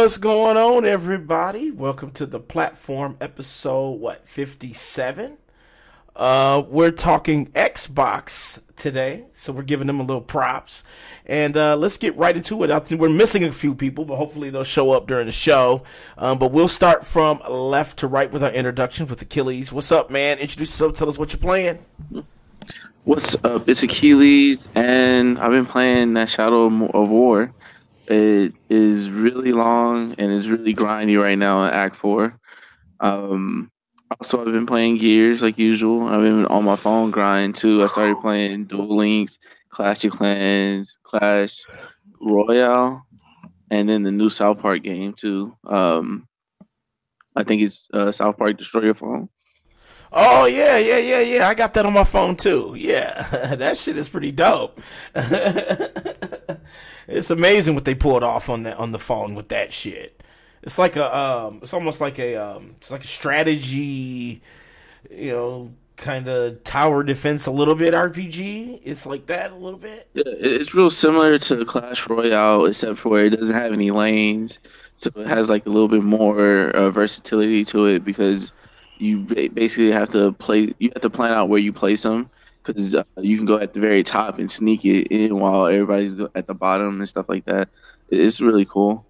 What's going on, everybody? Welcome to the platform episode, 57? We're talking Xbox today, so we're giving them a little props. And let's get right into it. I think we're missing a few people, but hopefully they'll show up during the show. But we'll start from left to right with our introductions with Akeyles. What's up, man? Introduce yourself. Tell us what you're playing. What's up? It's Akeyles, and I've been playing that Shadow of War. It is really long and it's really grindy right now in Act 4. Also, I've been playing Gears like usual. I've been on my phone grinding too. I started playing Duel Links, Clash of Clans, Clash Royale, and then the new South Park game too. I think it's South Park Destroy Your Phone. Oh, yeah. I got that on my phone, too. Yeah, that shit is pretty dope. It's amazing what they pulled off on the phone with that shit. It's like it's almost like it's like a strategy, kind of tower defense, a little bit RPG. It's like that a little bit. Yeah, it's real similar to Clash Royale, except for it doesn't have any lanes, so it has like a little bit more versatility to it because you basically have to play. You have to plan out where you place them because you can go at the very top and sneak it in while everybody's at the bottom and stuff like that. It's really cool.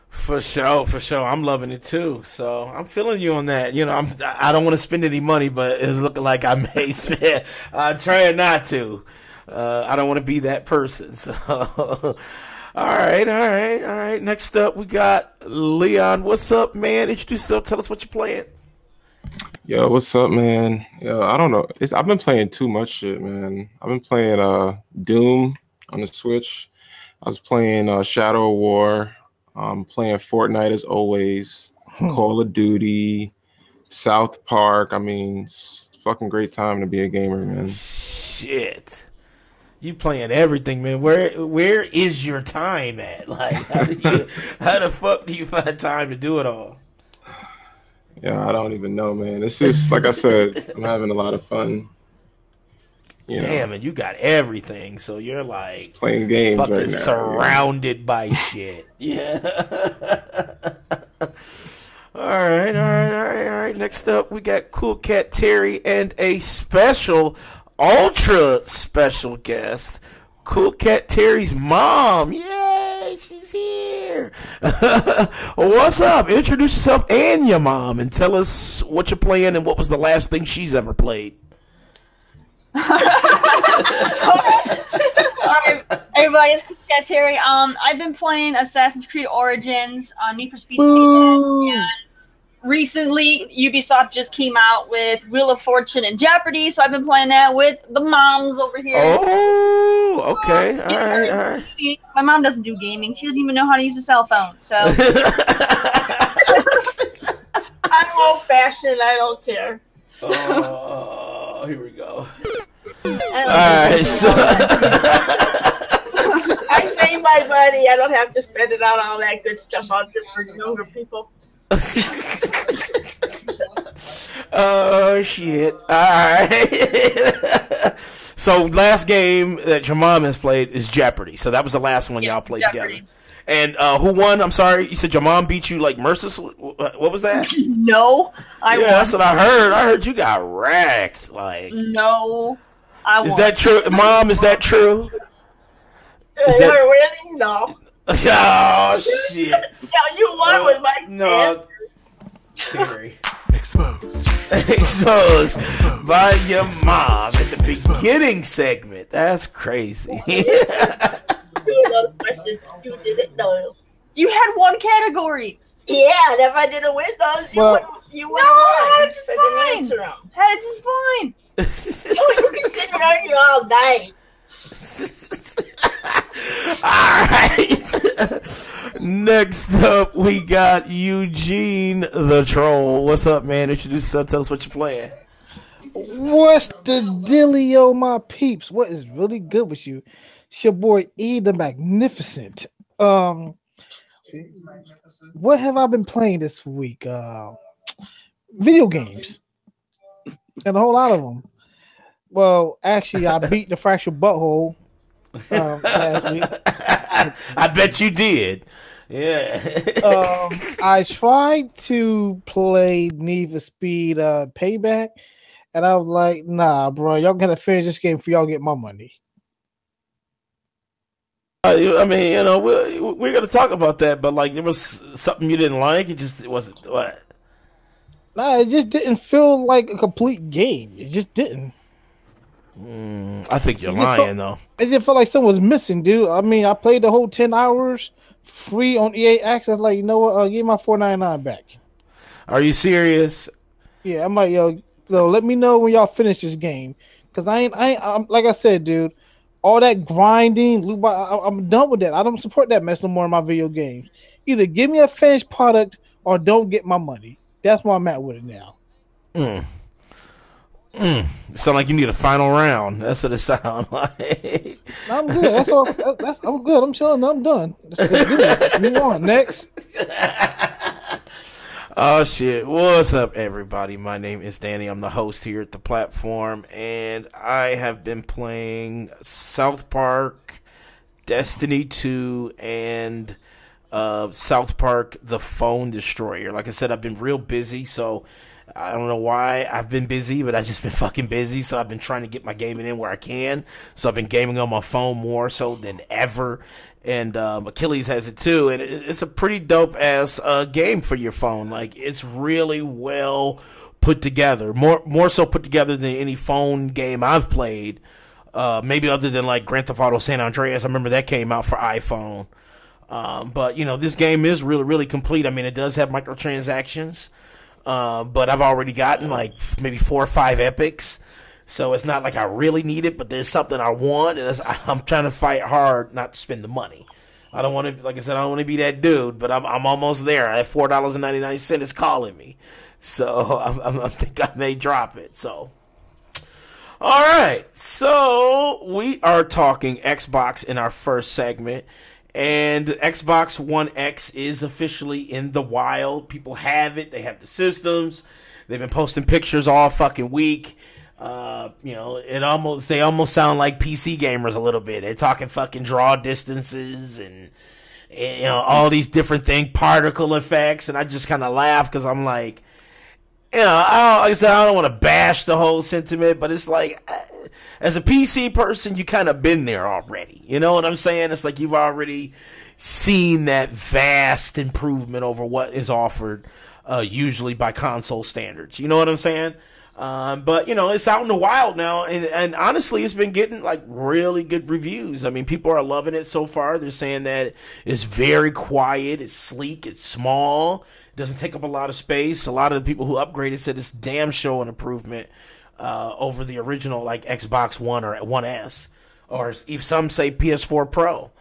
For sure. I'm loving it too. So I'm feeling you on that. I don't want to spend any money, but it's looking like I may spend. I'm trying not to. I don't want to be that person. So, all right. Next up, we got Leon. What's up, man? Introduce yourself. Tell us what you're playing. Yo, what's up, man? Yo, I don't know. I've been playing too much shit, man. I've been playing Doom on the Switch. I was playing Shadow War. Playing Fortnite as always. Call of Duty, South Park. I mean, it's a fucking great time to be a gamer, man. Shit. You playing everything, man. Where is your time at? Like, how the fuck do you find time to do it all? Yeah, I don't even know, man. It's just like I said, I'm having a lot of fun. Damn, and you got everything, so you're like just playing games fucking right now, surrounded by shit. Yeah. All right. Next up, we got cool Cat Terri and a ultra special guest, cool Cat Terri's mom. Yay, she's here. What's up? Introduce yourself and your mom, and tell us what you're playing and what was the last thing she's ever played. All right, everybody, it's Cat Terri. I've been playing Assassin's Creed Origins on Need for Speed, and recently Ubisoft just came out with Wheel of Fortune and Jeopardy, so I've been playing that with the moms over here. Oh, okay, all right. My mom doesn't do gaming; she doesn't even know how to use a cell phone. So I'm old-fashioned. I don't care. Oh, here we go. Alright, so I save my money. I don't have to spend it on all that good stuff on different younger people. Oh shit! All right. So last game that your mom has played is Jeopardy. So that was the last one y'all played Jeopardy. together. And who won? I'm sorry, you said your mom beat you like mercilessly. What was that? No, I won. That's what I heard. I heard you got wrecked. Like, no, I won. Is that true, Mom? Is that true? Is that winning? No. Oh shit! No, you won with my Terri. Exposed by your mom at the beginning segment. That's crazy. A lot of questions you didn't know. You had one category. Yeah, and if I didn't win those, you would. No, I had it just fine. Had it just fine. Oh, you can sit around here all night. All right. Next up, we got Eugene the Troll. What's up, man? Introduce yourself. Tell us what you're playing. What's the dealio, my peeps? What is really good with you? It's your boy E the Magnificent. What have I been playing this week? Video games. And a whole lot of them. Well, actually, I beat the Fractured Butthole last week. I bet you did. Yeah. I tried to play Need for Speed Payback, and I was like, nah, bro, y'all gotta finish this game for y'all get my money. I mean, you know, we're gonna talk about that, but like, there was something you didn't like. It wasn't what. Nah, it just didn't feel like a complete game. It just didn't. I think you're lying, though. It just felt like something was missing, dude. I mean, I played the whole 10 hours free on EA Access. Like, you know what? Give my $4.99 back. Are you serious? Yeah, I'm like, yo, so let me know when y'all finish this game, cause I'm like I said, dude. All that grinding, I'm done with that. I don't support that mess no more in my video games. Either give me a finished product or don't get my money. That's where I'm at with it now. Sound like you need a final round. That's what it sounds like. I'm good. I'm good. I'm chilling. I'm done. Let's move on. Next. Oh shit. What's up, everybody? My name is Danny. I'm the host here at the platform, and I have been playing South Park, Destiny 2, and South Park The Phone Destroyer. Like I said, I've been real busy, so I don't know why I've been busy, but I've just been fucking busy, so I've been trying to get my gaming in where I can. So I've been gaming on my phone more so than ever. And Akeyles has it too, and it's a pretty dope-ass game for your phone. Like, it's really well put together. More so put together than any phone game I've played. Maybe other than, like, Grand Theft Auto San Andreas. I remember that came out for iPhone. But, you know, this game is really, really complete. I mean, it does have microtransactions. But I've already gotten, like, maybe 4 or 5 epics. So it's not like I really need it, but there's something I want, and I'm trying to fight hard not to spend the money. I don't want to, like I said, I don't want to be that dude, but I'm almost there. That $4.99 is calling me. So I think I may drop it. So, all right. So we are talking Xbox in our first segment. And Xbox One X is officially in the wild. People have it. They have the systems. They've been posting pictures all fucking week. You know, they almost sound like PC gamers a little bit. They're talking fucking draw distances and you know, all these different things, particle effects, and I just kind of laugh because I'm like, you know, like I said, I don't want to bash the whole sentiment, but it's like, as a PC person, you kind of been there already. You know what I'm saying? It's like you've already seen that vast improvement over what is offered, usually by console standards. You know what I'm saying? But, you know, it's out in the wild now, and honestly, it's been getting, like, really good reviews. I mean, people are loving it so far. They're saying that it's very quiet, it's sleek, it's small, it doesn't take up a lot of space. A lot of the people who upgraded said it's damn sure an improvement over the original, like, Xbox One or One S, or if some say PS4 Pro.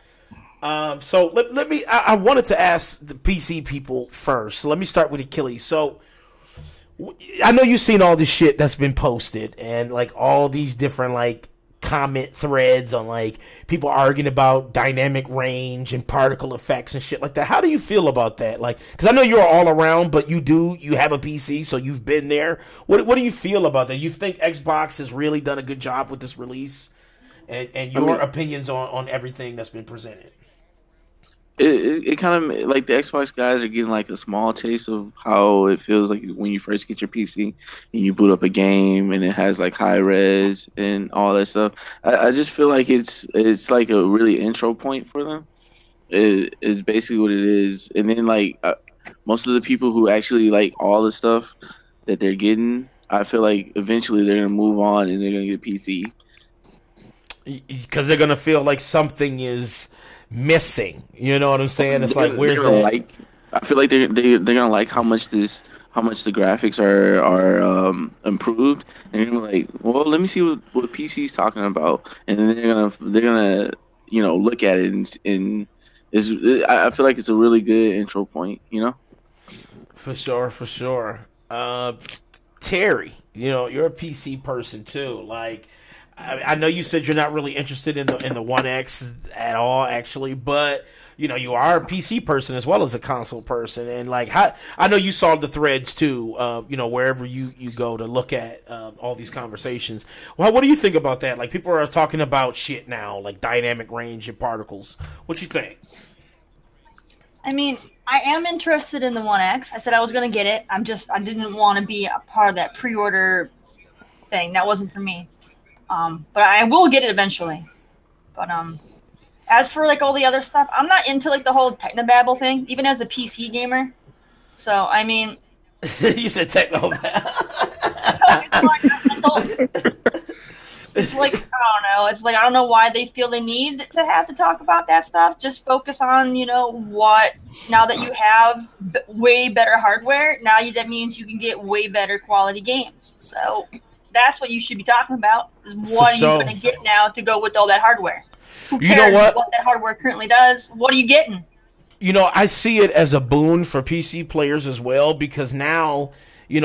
So let me, I wanted to ask the PC people first. So let me start with Akeyles. So, I know you've seen all this shit that's been posted and like all these different like comment threads on like people arguing about dynamic range and particle effects and shit like that. How do you feel about that? Like, because I know you're all around, but you have a PC, so you've been there. What do you feel about that? You think Xbox has really done a good job with this release, and your opinions on everything that's been presented? It kind of like the Xbox guys are getting like a small taste of how it feels like when you first get your PC and you boot up a game and it has like high res and all that stuff. I just feel like it's like a really intro point for them. It is basically what it is. And then like most of the people who actually like all the stuff that they're getting, I feel like eventually they're gonna move on and they're gonna get a PC because they're gonna feel like something is missing. You know what I'm saying? It's like, where's the like? I feel like they're gonna like how much the graphics are improved, and you're gonna like, well, let me see what PC's talking about, and then they're gonna you know look at it and I feel like it's a really good intro point, you know. For sure. Terry, you know, you're a PC person too, like. I know you said you're not really interested in the One X at all, actually, but you know you are a PC person as well as a console person, and like I know you saw the threads too. You know, wherever you go to look at all these conversations. Well, what do you think about that? Like, people are talking about shit now, like dynamic range and particles. What you think? I mean, I am interested in the One X. I said I was going to get it. I didn't want to be a part of that pre-order thing. That wasn't for me. But I will get it eventually. But as for like all the other stuff, I'm not into like the whole technobabble thing, even as a PC gamer. So I mean, you said technobabble. It's like, I don't know. It's like, I don't know why they feel they need to have to talk about that stuff. Just focus on, what, now that you have way better hardware, that means you can get way better quality games. So that's what you should be talking about, is what are you going to get now to go with all that hardware? Who cares what that hardware currently does? What are you getting? I see it as a boon for PC players as well, because now,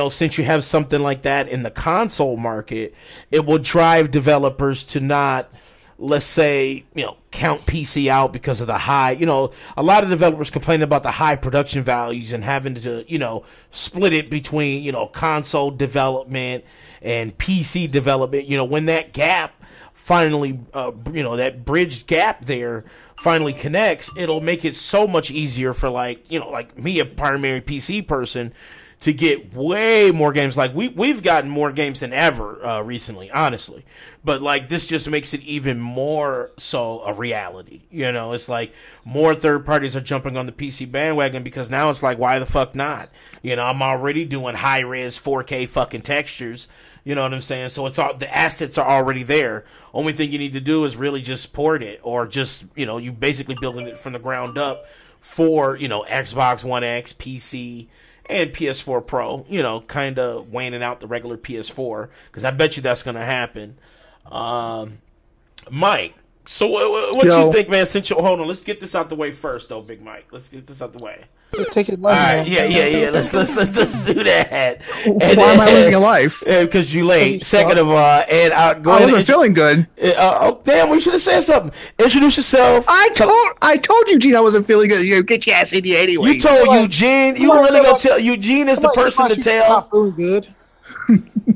since you have something like that in the console market, it will drive developers to not, let's say, count PC out because of the high, a lot of developers complain about the high production values and having to, split it between, console development and PC development. When that gap finally, that bridge gap there finally connects, it'll make it so much easier for like me, a primary PC person, to get way more games. Like we've gotten more games than ever recently, honestly. But like this just makes it even more so a reality. It's like more third parties are jumping on the PC bandwagon, because now it's like, why the fuck not? I'm already doing high res 4K fucking textures. You know what I'm saying? So it's all, the assets are already there. Only thing you need to do is really just port it, or just, you basically building it from the ground up for, Xbox One X, PC, and PS4 Pro, kind of waning out the regular PS4, because I bet you that's going to happen. Mike, so what you think, man? Hold on, let's get this out the way first, though, Big Mike. Let's get this out the way. Take it. All right, yeah. Let's do that. Why am I losing a life? Because you late. Second of all, and I wasn't feeling good. Oh damn! We should have said something. Introduce yourself. I told Eugene I wasn't feeling good. Get your ass in here anyway. You told Eugene. You really gonna tell? Eugene is the person to tell. Not feeling good.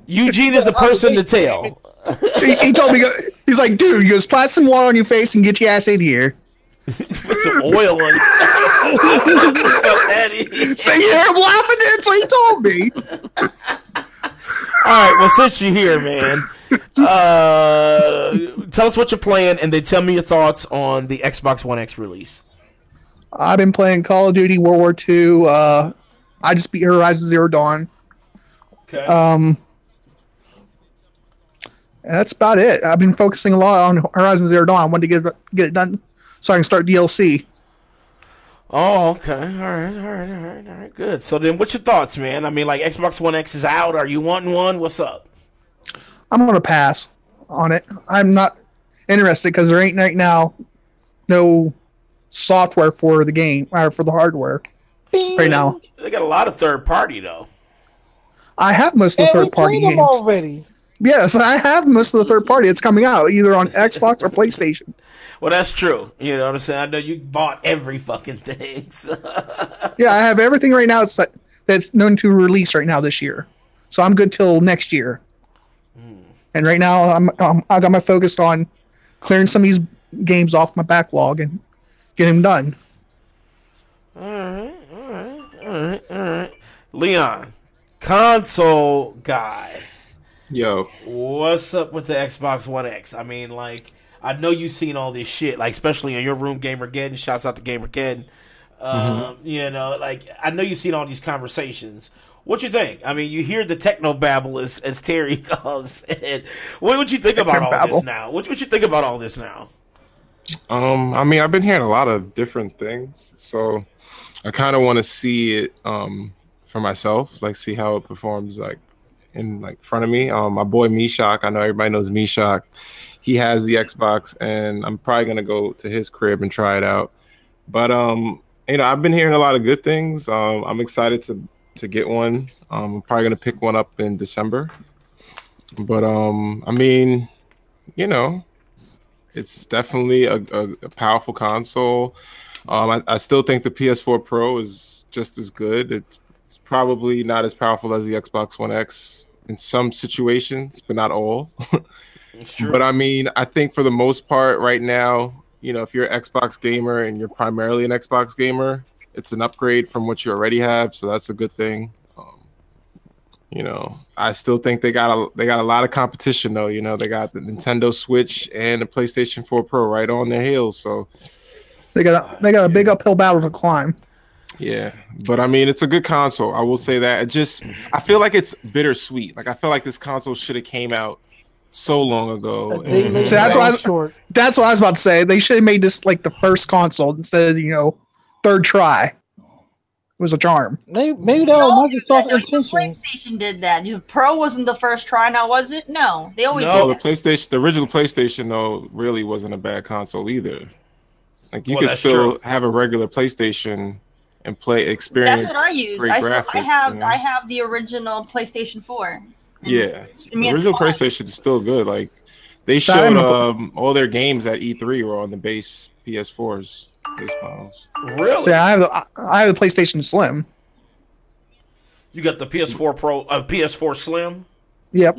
Eugene is the person to tell. He told me. He's like, dude, you just splash some water on your face and get your ass in here. Put some oil on it. So you hear him laughing, that's what he told me. Alright, well, since you're here, man, tell us what you're playing, and then tell me your thoughts on the Xbox One X release. I've been playing Call of Duty World War II. I just beat Horizon Zero Dawn. Okay. And that's about it. I've been focusing a lot on Horizon Zero Dawn. I wanted to get it done so I can start DLC. Oh, okay. All right. Good. So then, what's your thoughts, man? I mean, like, Xbox One X is out. Are you wanting one? What's up? I'm going to pass on it. I'm not interested because there ain't right now no software for the game, or for the hardware right now. They got a lot of third party, though. I have most of the third party games already. Yes, I have most of the third party. It's coming out either on Xbox or PlayStation. Well, that's true. You know what I'm saying? I know you bought every fucking thing. So. Yeah, I have everything right now that's known to release right now this year. So I'm good till next year. And right now, I got my focus on clearing some of these games off my backlog and get them done. All right. Leon, console guy. Yo, what's up with the Xbox One X? I mean, like, I know you've seen all this shit, like, especially in your room, Gamergeddon. Shouts out to Gamergeddon. You know, like, I know you've seen all these conversations. What you think? I mean, you hear the technobabble, as Terry calls it. What would you think about all this now? What you think about all this now? I mean, I've been hearing a lot of different things, so I kind of want to see it for myself, like see how it performs, like in like front of me. My boy Mishak, I know everybody knows Mishak. He has the Xbox, and I'm probably gonna go to his crib and try it out. But you know, I've been hearing a lot of good things. I'm excited to get one. I'm probably gonna pick one up in December. But I mean, you know, it's definitely a powerful console. I still think the PS4 Pro is just as good. It's probably not as powerful as the Xbox One X in some situations, but not all. It's true. But I mean, I think for the most part right now, you know, if you're an Xbox gamer and you're primarily an Xbox gamer, it's an upgrade from what you already have, so that's a good thing. I still think they got a lot of competition though. They got the Nintendo Switch and the PlayStation 4 Pro right on their heels, so they got a big uphill battle to climb. Yeah, but I mean, it's a good console. I will say that. I feel like it's bittersweet. Like I feel like this console should have came out so long ago. So that's what I was about to say. They should have made this like the first console instead of third try. It was a charm. Maybe that was Microsoft's intention. PlayStation did that. Pro wasn't the first try, now was it? No, they always did that. PlayStation, the original PlayStation though, really wasn't a bad console either. Like you could still have a regular PlayStation and experience. That's what I use. I have the original PlayStation 4. Yeah, the original PlayStation is still good. Like they showed all their games at E3 were on the base PS4s. Models. Really? So I have the PlayStation Slim. You got the PS4 Pro, PS4 Slim. Yep.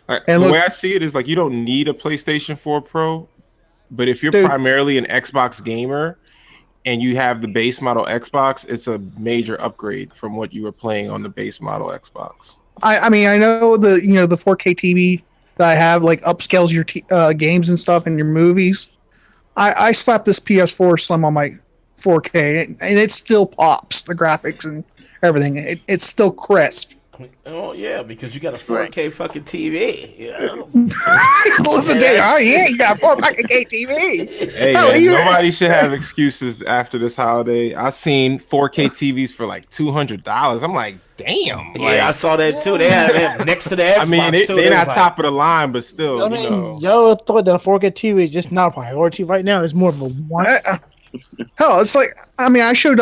Right, and the way I see it is like you don't need a PlayStation 4 Pro, but if you're primarily an Xbox gamer and you have the base model Xbox, it's a major upgrade from what you were playing on the base model Xbox. I mean, I know the 4K TV that I have like upscales your games and stuff and your movies. I slapped this PS4 Slim on my 4K, and it still pops, the graphics and everything. It's still crisp. Oh, yeah, because you got a 4K fucking TV. Yeah. Listen, dude, he ain't got a 4K TV. Hey, man, nobody should have excuses after this holiday. I seen 4K TVs for like $200. I'm like, damn. Yeah, I saw that too. They have next to the Xbox. I mean, they're not top of the line, but still, y'all thought that a 4K TV is just not a priority right now. It's more of a want. Hell, it's like, I mean, I showed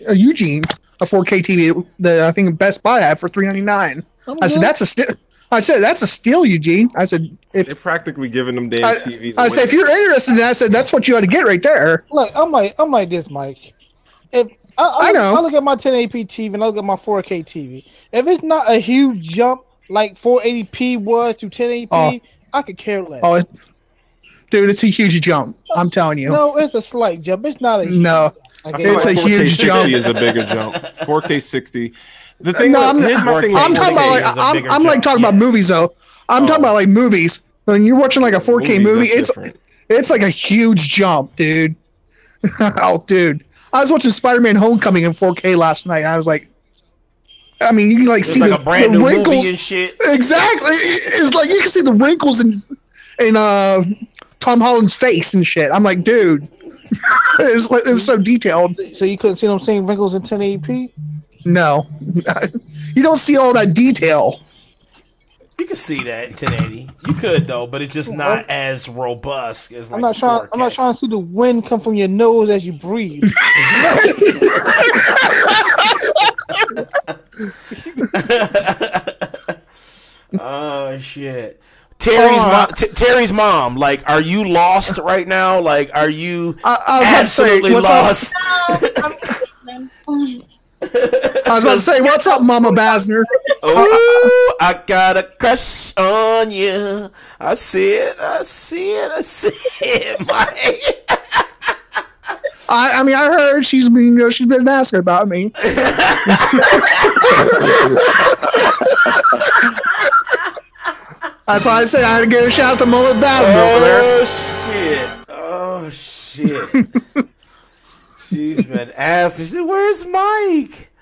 Eugene a 4K TV that I think Best Buy had for $399. I said that's a steal. I said that's a steal, Eugene. I said they're practically giving them damn TVs. I said if you're interested in that, I said that's what you ought to get right there. Look, I'm like this, Mike. If I look at my 1080p TV and I look at my 4K TV. If it's not a huge jump like 480p was to 1080p, I could care less. Dude, it's a huge jump. I'm telling you. No, it's a slight jump. It's not a huge jump. It's a huge jump. 4K 60 is a bigger jump. 4K 60. The thing. No, I'm talking about talking about movies though. I'm talking about like movies. When you're watching like a 4K movie, it's like a huge jump, dude. Oh, dude. I was watching Spider-Man: Homecoming in 4K last night. And I was like, I mean, you can like see like the wrinkles and shit. Exactly. It's like you can see the wrinkles in Tom Holland's face and shit. I'm like, dude, it was so detailed. So you couldn't see them same wrinkles in 1080p? No, you don't see all that detail. You can see that in 1080. You could though, but it's just not as robust as. Like I'm not trying to see the wind come from your nose as you breathe. Oh shit. Terry's mom, like, are you lost right now? Like, are you absolutely lost? I was about to say, what's up, Mama Basner? Oh, I got a crush on you. I see it, Mike. I mean, I heard she's been asking about me. That's why I said I had to give a shout out to Mullet Basner over there. Oh shit! She's been asking. She said, "Where's Mike?"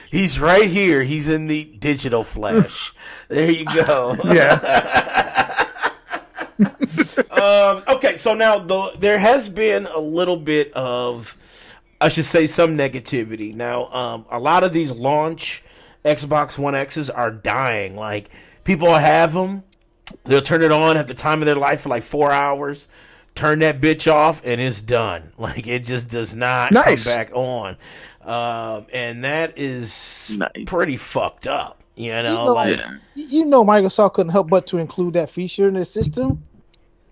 He's right here. He's in the digital flesh. There you go. Yeah. Okay, so now there has been a little bit of, I should say, some negativity. Now, a lot of these launch Xbox One X's are dying. Like, people have them, they'll turn it on at the time of their life for like 4 hours, turn that bitch off, and it's done. Like, it just does not come back on. And that is pretty fucked up. You know, Microsoft couldn't help but to include that feature in their system.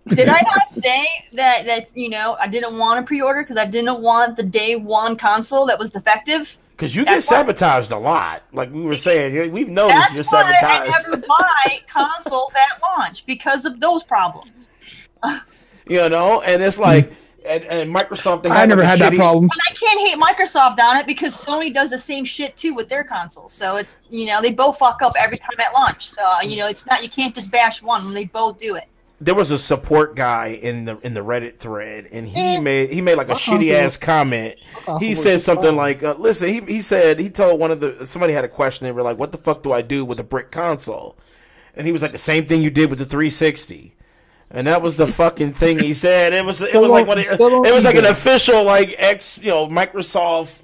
Did I not say that I didn't want to pre-order because I didn't want the day one console that was defective? Because you get sabotaged a lot. Like we were saying, we've noticed you're sabotaged. That's why I never buy consoles at launch, because of those problems. You know, and it's like, and Microsoft. They I never had that problem. But I can't hate Microsoft on it because Sony does the same shit too with their consoles. So it's they both fuck up every time at launch. So it's not, you can't just bash one when they both do it. There was a support guy in the Reddit thread, and he made like a shitty ass comment. He said something like, "Listen," he told somebody had a question. They were like, "What the fuck do I do with a brick console?" And he was like, "The same thing you did with the 360." And that was the fucking thing he said. It was like an official Microsoft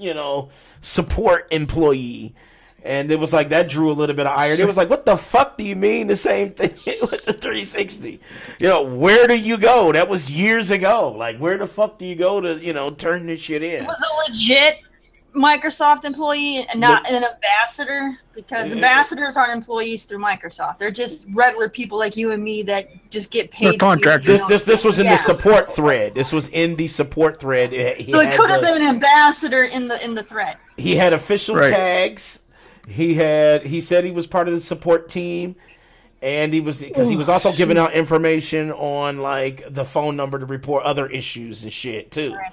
support employee. And it was like that drew a little bit of ire. It was like, what the fuck do you mean the same thing with the 360? Where do you go? That was years ago. Like, where the fuck do you go to turn this shit in? It was a legit Microsoft employee and not an ambassador, because ambassadors aren't employees through Microsoft. They're just regular people like you and me that just get paid. They're contractors. This was in the support thread. This was in the support thread. So it could have been an ambassador in the thread. He had official tags. He said he was part of the support team, and he was also giving out information on like the phone number to report other issues and shit too. Right.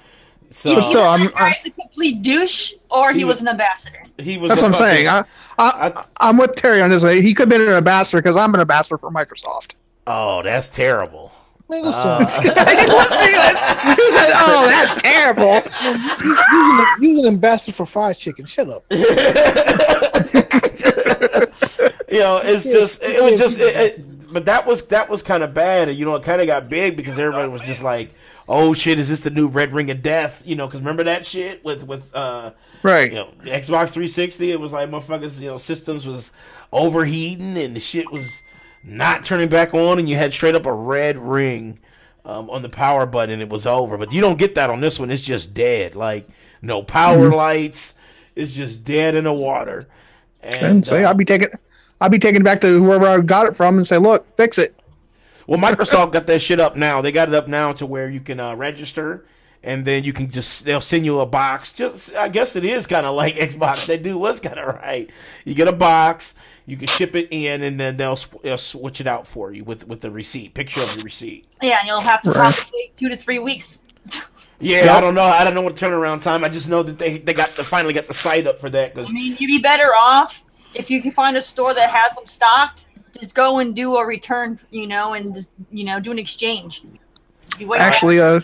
So but still, I'm a complete douche, or he was an ambassador. That's what I'm saying. I'm with Terry on this. He could have been an ambassador because I'm an ambassador for Microsoft. Oh, that's terrible. He said, "Oh, that's terrible." You're an ambassador for fried chicken. Shut up. But that was kind of bad, and it kind of got big because everybody was just like, "Oh shit, is this the new Red Ring of Death?" Because remember that shit with right, the Xbox 360. It was like motherfuckers, systems was overheating and the shit was not turning back on, and you had straight up a red ring on the power button, and it was over. But you don't get that on this one. It's just dead. Like no power lights. It's just dead in the water. And say I'll be taking it back to whoever I got it from and say, "Look, fix it." Well, Microsoft got that shit up now. They got it up now to where you can register, and then you can they'll send you a box. I guess it is kind of like Xbox. They do what's kind of right. You get a box. You can ship it in, and then they'll switch it out for you with the receipt, picture of your receipt. Yeah, and you'll have to probably wait 2 to 3 weeks. Yeah, yep. I don't know what turnaround time. I just know that they finally got the site up for that. Cause you'd be better off if you can find a store that has them stocked. Just go and do a return, and just do an exchange. Actually, I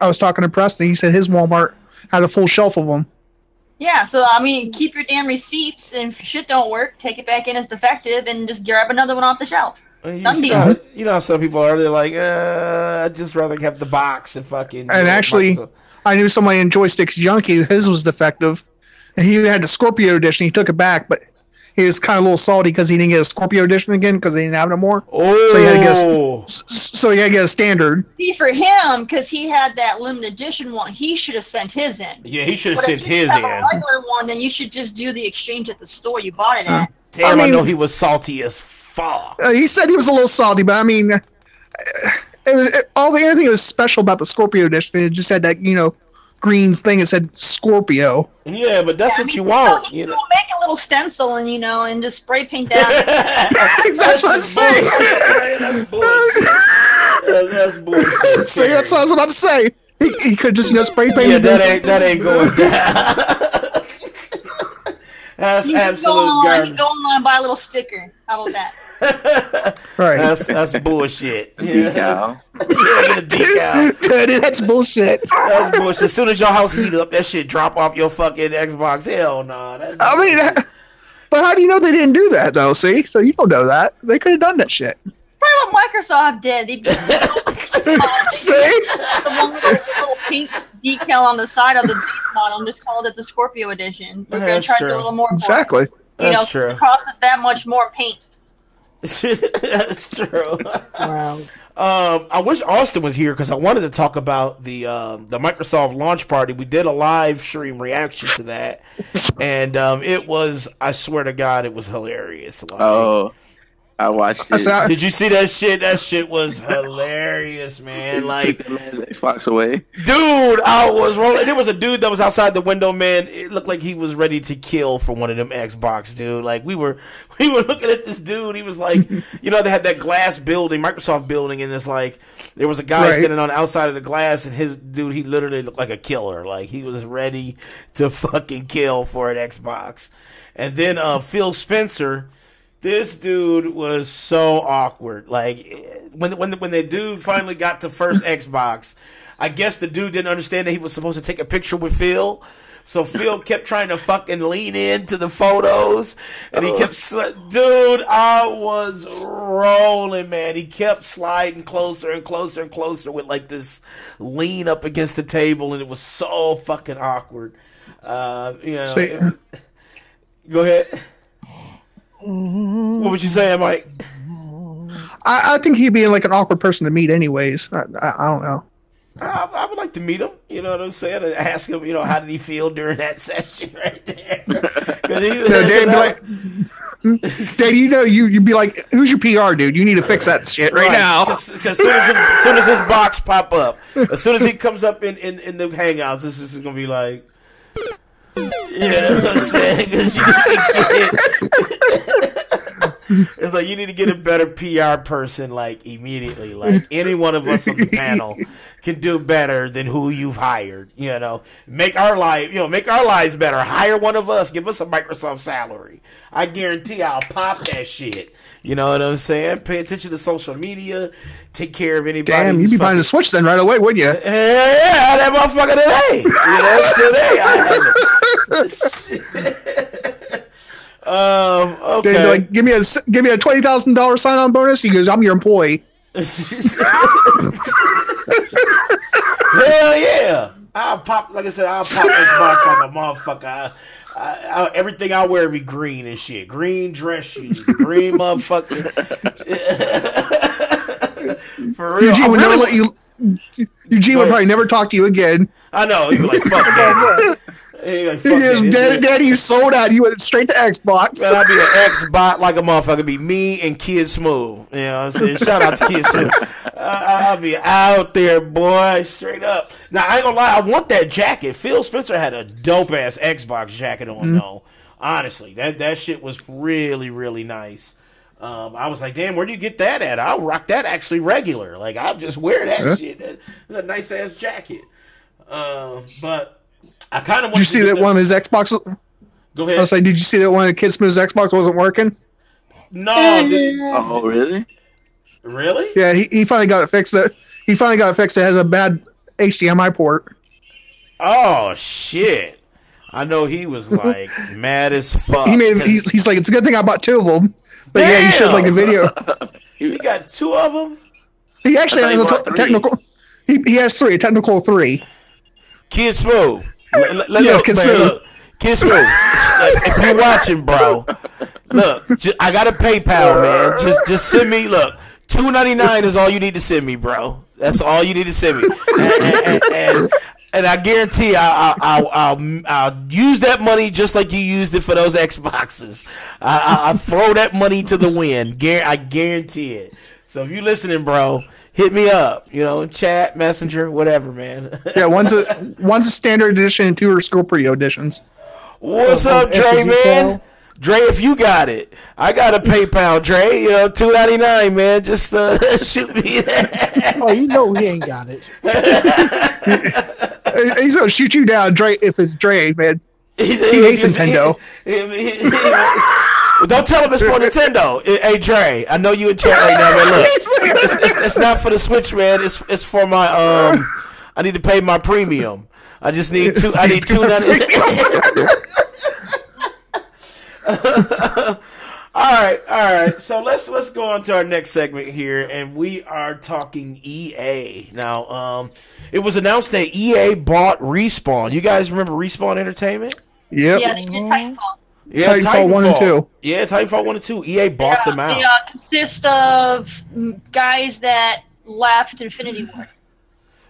was talking to Preston. He said his Walmart had a full shelf of them. Yeah, so keep your damn receipts, and if shit don't work, take it back in as defective, and just grab another one off the shelf. Done deal. You know how some people are. They're like, I'd just rather have the box and fucking. And actually, I knew somebody in Joysticks Junkie. His was defective, and he had the Scorpio edition. He took it back, but he was kind of a little salty because he didn't get a Scorpio edition again because they didn't have no more. Oh. So he had to get a standard. See, for him, because he had that limited edition one, he should have sent his in. Yeah, he should have sent his in. If you have a regular one, then you should just do the exchange at the store you bought it at. Damn, I know he was salty as fuck. He said he was a little salty, but everything that was special about the Scorpio edition, it just had that, Green's thing. It said Scorpio. Yeah, but that's what you want. Make a little stencil and just spray paint that. That's what I'm saying. That's bullshit. See, that's what I was about to say. He could just spray paint. Yeah, that ain't going down. That's absolute garbage. You go online and buy a little sticker. How about that? Right. That's bullshit. Decal. Yeah, get a decal. Dude, that's bullshit. That's bullshit. As soon as your house heat up, that shit drop off your fucking Xbox. Hell nah. But how do you know they didn't do that though? See, so you don't know that they could have done that shit. Probably what Microsoft did. They just see the one little pink decal on the side of the base model and just called it the Scorpio edition. We're going to charge you a little more. Exactly. That's true. It cost us that much more paint. That's true. Wow. I wish Austin was here because I wanted to talk about the Microsoft launch party. We did a live stream reaction to that, and it was, I swear to God, it was hilarious. Like, I watched I it. said, Did you see that shit? That shit was hilarious, man. Took Like, the man's Xbox away. dude, I was rolling. There was a dude that was outside the window, man. It looked like he was ready to kill for one of them Xbox, dude. Like, we were looking at this dude. He was like, you know, they had that glass building, Microsoft building, and it's like, there was a guy Right. standing on the outside of the glass, and his dude, he literally looked like a killer. Like, he was ready to fucking kill for an Xbox. And then Phil Spencer, this dude was so awkward. Like, when the dude finally got the first Xbox, I guess the dude didn't understand that he was supposed to take a picture with Phil. So Phil kept trying to fucking lean into the photos, and he kept, dude, I was rolling, man. He kept sliding closer and closer and closer with like this lean up against the table, and it was so fucking awkward. You know, go ahead. What was you saying, Mike? I think he'd be like an awkward person to meet, anyways. I don't know. I would like to meet him. You know what I'm saying? And ask him, you know, how did he feel during that session right there? Dan'd be like, Dan, you know, you'd be like, "Who's your PR dude? You need to fix that shit right now." Because as soon as his box pop up, as soon as he comes up in the Hangouts, this is gonna be like, you know what I'm saying? 'Cause it's like you need to get a better PR person like immediately. Like any one of us on the panel can do better than who you've hired. You know, make our lives better. Hire one of us. Give us a Microsoft salary. I guarantee I'll pop that shit. You know what I'm saying? Pay attention to social media. Take care of anybody. Damn, you'd be buying the Switch then right away, wouldn't you? Yeah, that motherfucker today. You know, today. Okay. They'd be like, give me a $20,000 sign-on bonus. He goes, "I'm your employee." Hell yeah! I'll pop Xbox like a motherfucker. Everything I wear be green and shit. Green dress shoes. Green motherfucker. For real. Eugene would never let you. Eugene would probably never talk to you again. I know. He'd be like, "Fuck that." Daddy, you sold out. You went straight to Xbox. Man, I'd be an X-bot like a motherfucker. It'd be me and Kid Smooth. You know what I'm saying? Shout out to Kid Smooth. I'll be out there, boy, straight up. Now, I ain't gonna lie. I want that jacket. Phil Spencer had a dope-ass Xbox jacket on, though. Honestly, that shit was really, really nice. I was like, damn, where do you get that at? I'll rock that actually regular. Like, I'll just wear that shit. It's a nice-ass jacket. But I kind of want Did you see that one of his Xbox? Go ahead. I was like, did you see that one of Kid Smooth's Xbox wasn't working? No. Oh, really? Really? Yeah, he finally got it fixed. He finally got it fixed. It has a bad HDMI port. Oh shit! I know he was like mad as fuck. He's like, it's a good thing I bought two of them. But yeah, he showed like a video. He got two of them. He actually has a technical. He has three, a technical 3. Kid Smooth. Kid Smooth. Look, Kid Smooth. If you're watching, bro, look, I got a PayPal, man. Just send me. Look, $2.99 is all you need to send me, bro. That's all you need to send me. And I guarantee I'll use that money just like you used it for those Xboxes. I'll throw that money to the wind. I guarantee it. So if you're listening, bro, hit me up. You know, chat, messenger, whatever, man. Yeah, one's a standard edition and 2 are Scorpio editions. What's up, Dre, man? Dre, if you got it, I got a PayPal, Dre. You know, $2.99, man. Just shoot me that. Oh, you know he ain't got it. He's gonna shoot you down, Dre. If it's Dre, man, he hates Nintendo. Well, don't tell him it's for Nintendo. Hey, Dre, I know you in chat right now, man. Look, it's not for the Switch, man. It's for my I need to pay my premium. I just need two. I need $2.99. All right. So let's go on to our next segment here, and we are talking EA. Now, it was announced that EA bought Respawn. You guys remember Respawn Entertainment? Yep. Yeah, they did Titanfall. Yeah, Titanfall 1 and 2. Yeah, Titanfall 1 and 2. EA bought them out. They consist of guys that left Infinity Ward.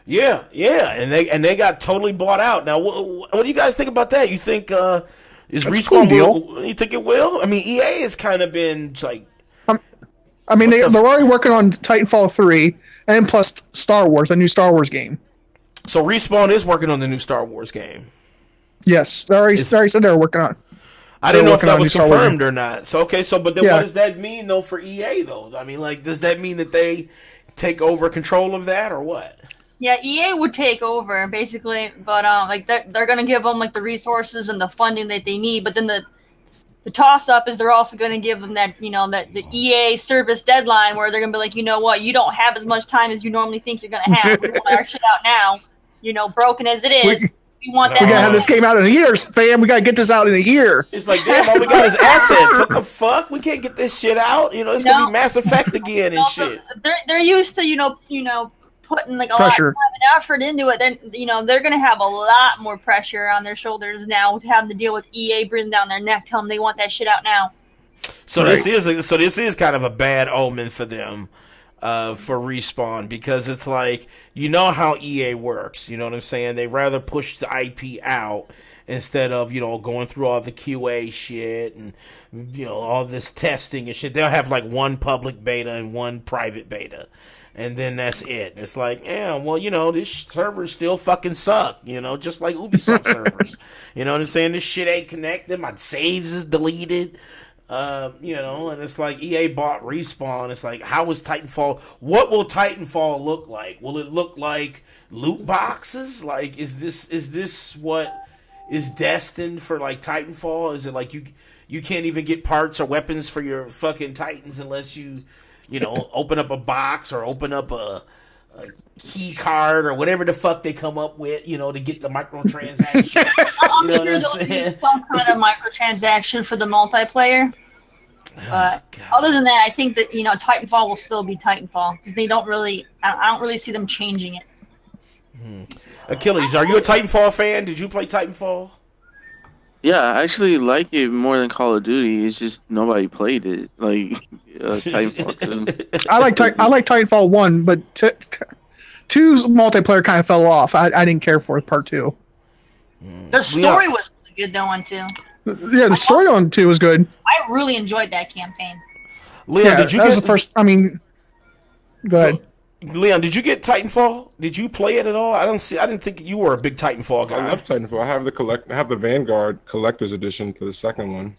Yeah, and they got totally bought out. Now, what do you guys think about that? You think is That's Respawn a cool deal. You think it will? I mean, EA has kind of been like I mean, they're already working on Titanfall 3 and plus Star Wars, a new Star Wars game. So Respawn is working on the new Star Wars game. Yes, they already said they were working on. I didn't know if that was confirmed or not. So okay, but then what does that mean though for EA though? I mean, like, does that mean that they take over control of that or what? Yeah, EA would take over basically, but like they're gonna give them like the resources and the funding that they need. But then the toss up is they're also gonna give them that that the EA service deadline where they're gonna be like, you know what, you don't have as much time as you normally think you're gonna have. We want our shit out now. Broken as it is. We want that. We gotta have this game out in a year, fam. We gotta get this out in a year. It's like, damn, all we got is assets. What the fuck? We can't get this shit out. It's gonna be Mass Effect again and shit. They're used to putting like a pressure. lot of time and effort into it. Then they're gonna have a lot more pressure on their shoulders now to have to deal with EA breathing down their neck, telling them they want that shit out now. So this is kind of a bad omen for them. For Respawn, because it's like, how EA works, you know what I'm saying? They rather push the IP out instead of, going through all the QA shit and, all this testing and shit. They'll have like one public beta and one private beta, and then that's it. It's like, yeah, well, this servers still fucking suck, just like Ubisoft servers. You know what I'm saying? This shit ain't connected, my saves is deleted. And it's like EA bought Respawn. It's like, how is Titanfall? What will Titanfall look like? Will it look like loot boxes? Like, is this what is destined for like Titanfall? Is it like you can't even get parts or weapons for your fucking Titans unless you open up a box or open up a key card or whatever the fuck they come up with, to get the microtransaction. I'm sure they'll use some kind of microtransaction for the multiplayer. But other than that, I think that Titanfall will still be Titanfall because they don't really. I don't really see them changing it. Akeyles, are you a Titanfall fan? Did you play Titanfall? Yeah, I actually like it more than Call of Duty. It's just nobody played it. Like Titanfall 2. I like Titanfall 1, but 2's multiplayer kind of fell off. I didn't care for part 2. The story was really good though on 2. Yeah, the story on 2 was good. I really enjoyed that campaign. Leon, did you was the first? I mean, go ahead. Leon, did you get Titanfall? Did you play it at all? I didn't think you were a big Titanfall guy. I love Titanfall. I have the Vanguard Collector's Edition for the second one.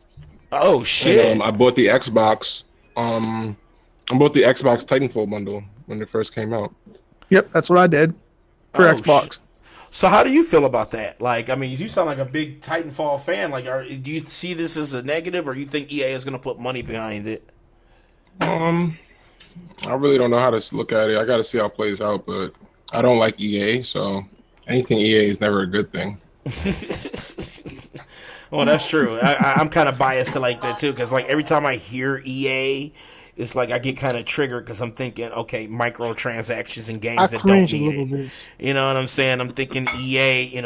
Oh shit! And, I bought the Xbox. I bought the Xbox Titanfall bundle when it first came out. Yep, that's what I did for Xbox. So how do you feel about that? Like, I mean, you sound like a big Titanfall fan. Like, do you see this as a negative, or you think EA is going to put money behind it? I really don't know how to look at it. I got to see how it plays out, but I don't like EA, so anything EA is never a good thing. Well, that's true. I'm kind of biased to like that too, because like every time I hear EA, it's like I get kind of triggered because I'm thinking, okay, microtransactions in games that don't need it. You know what I'm saying? I'm thinking EA,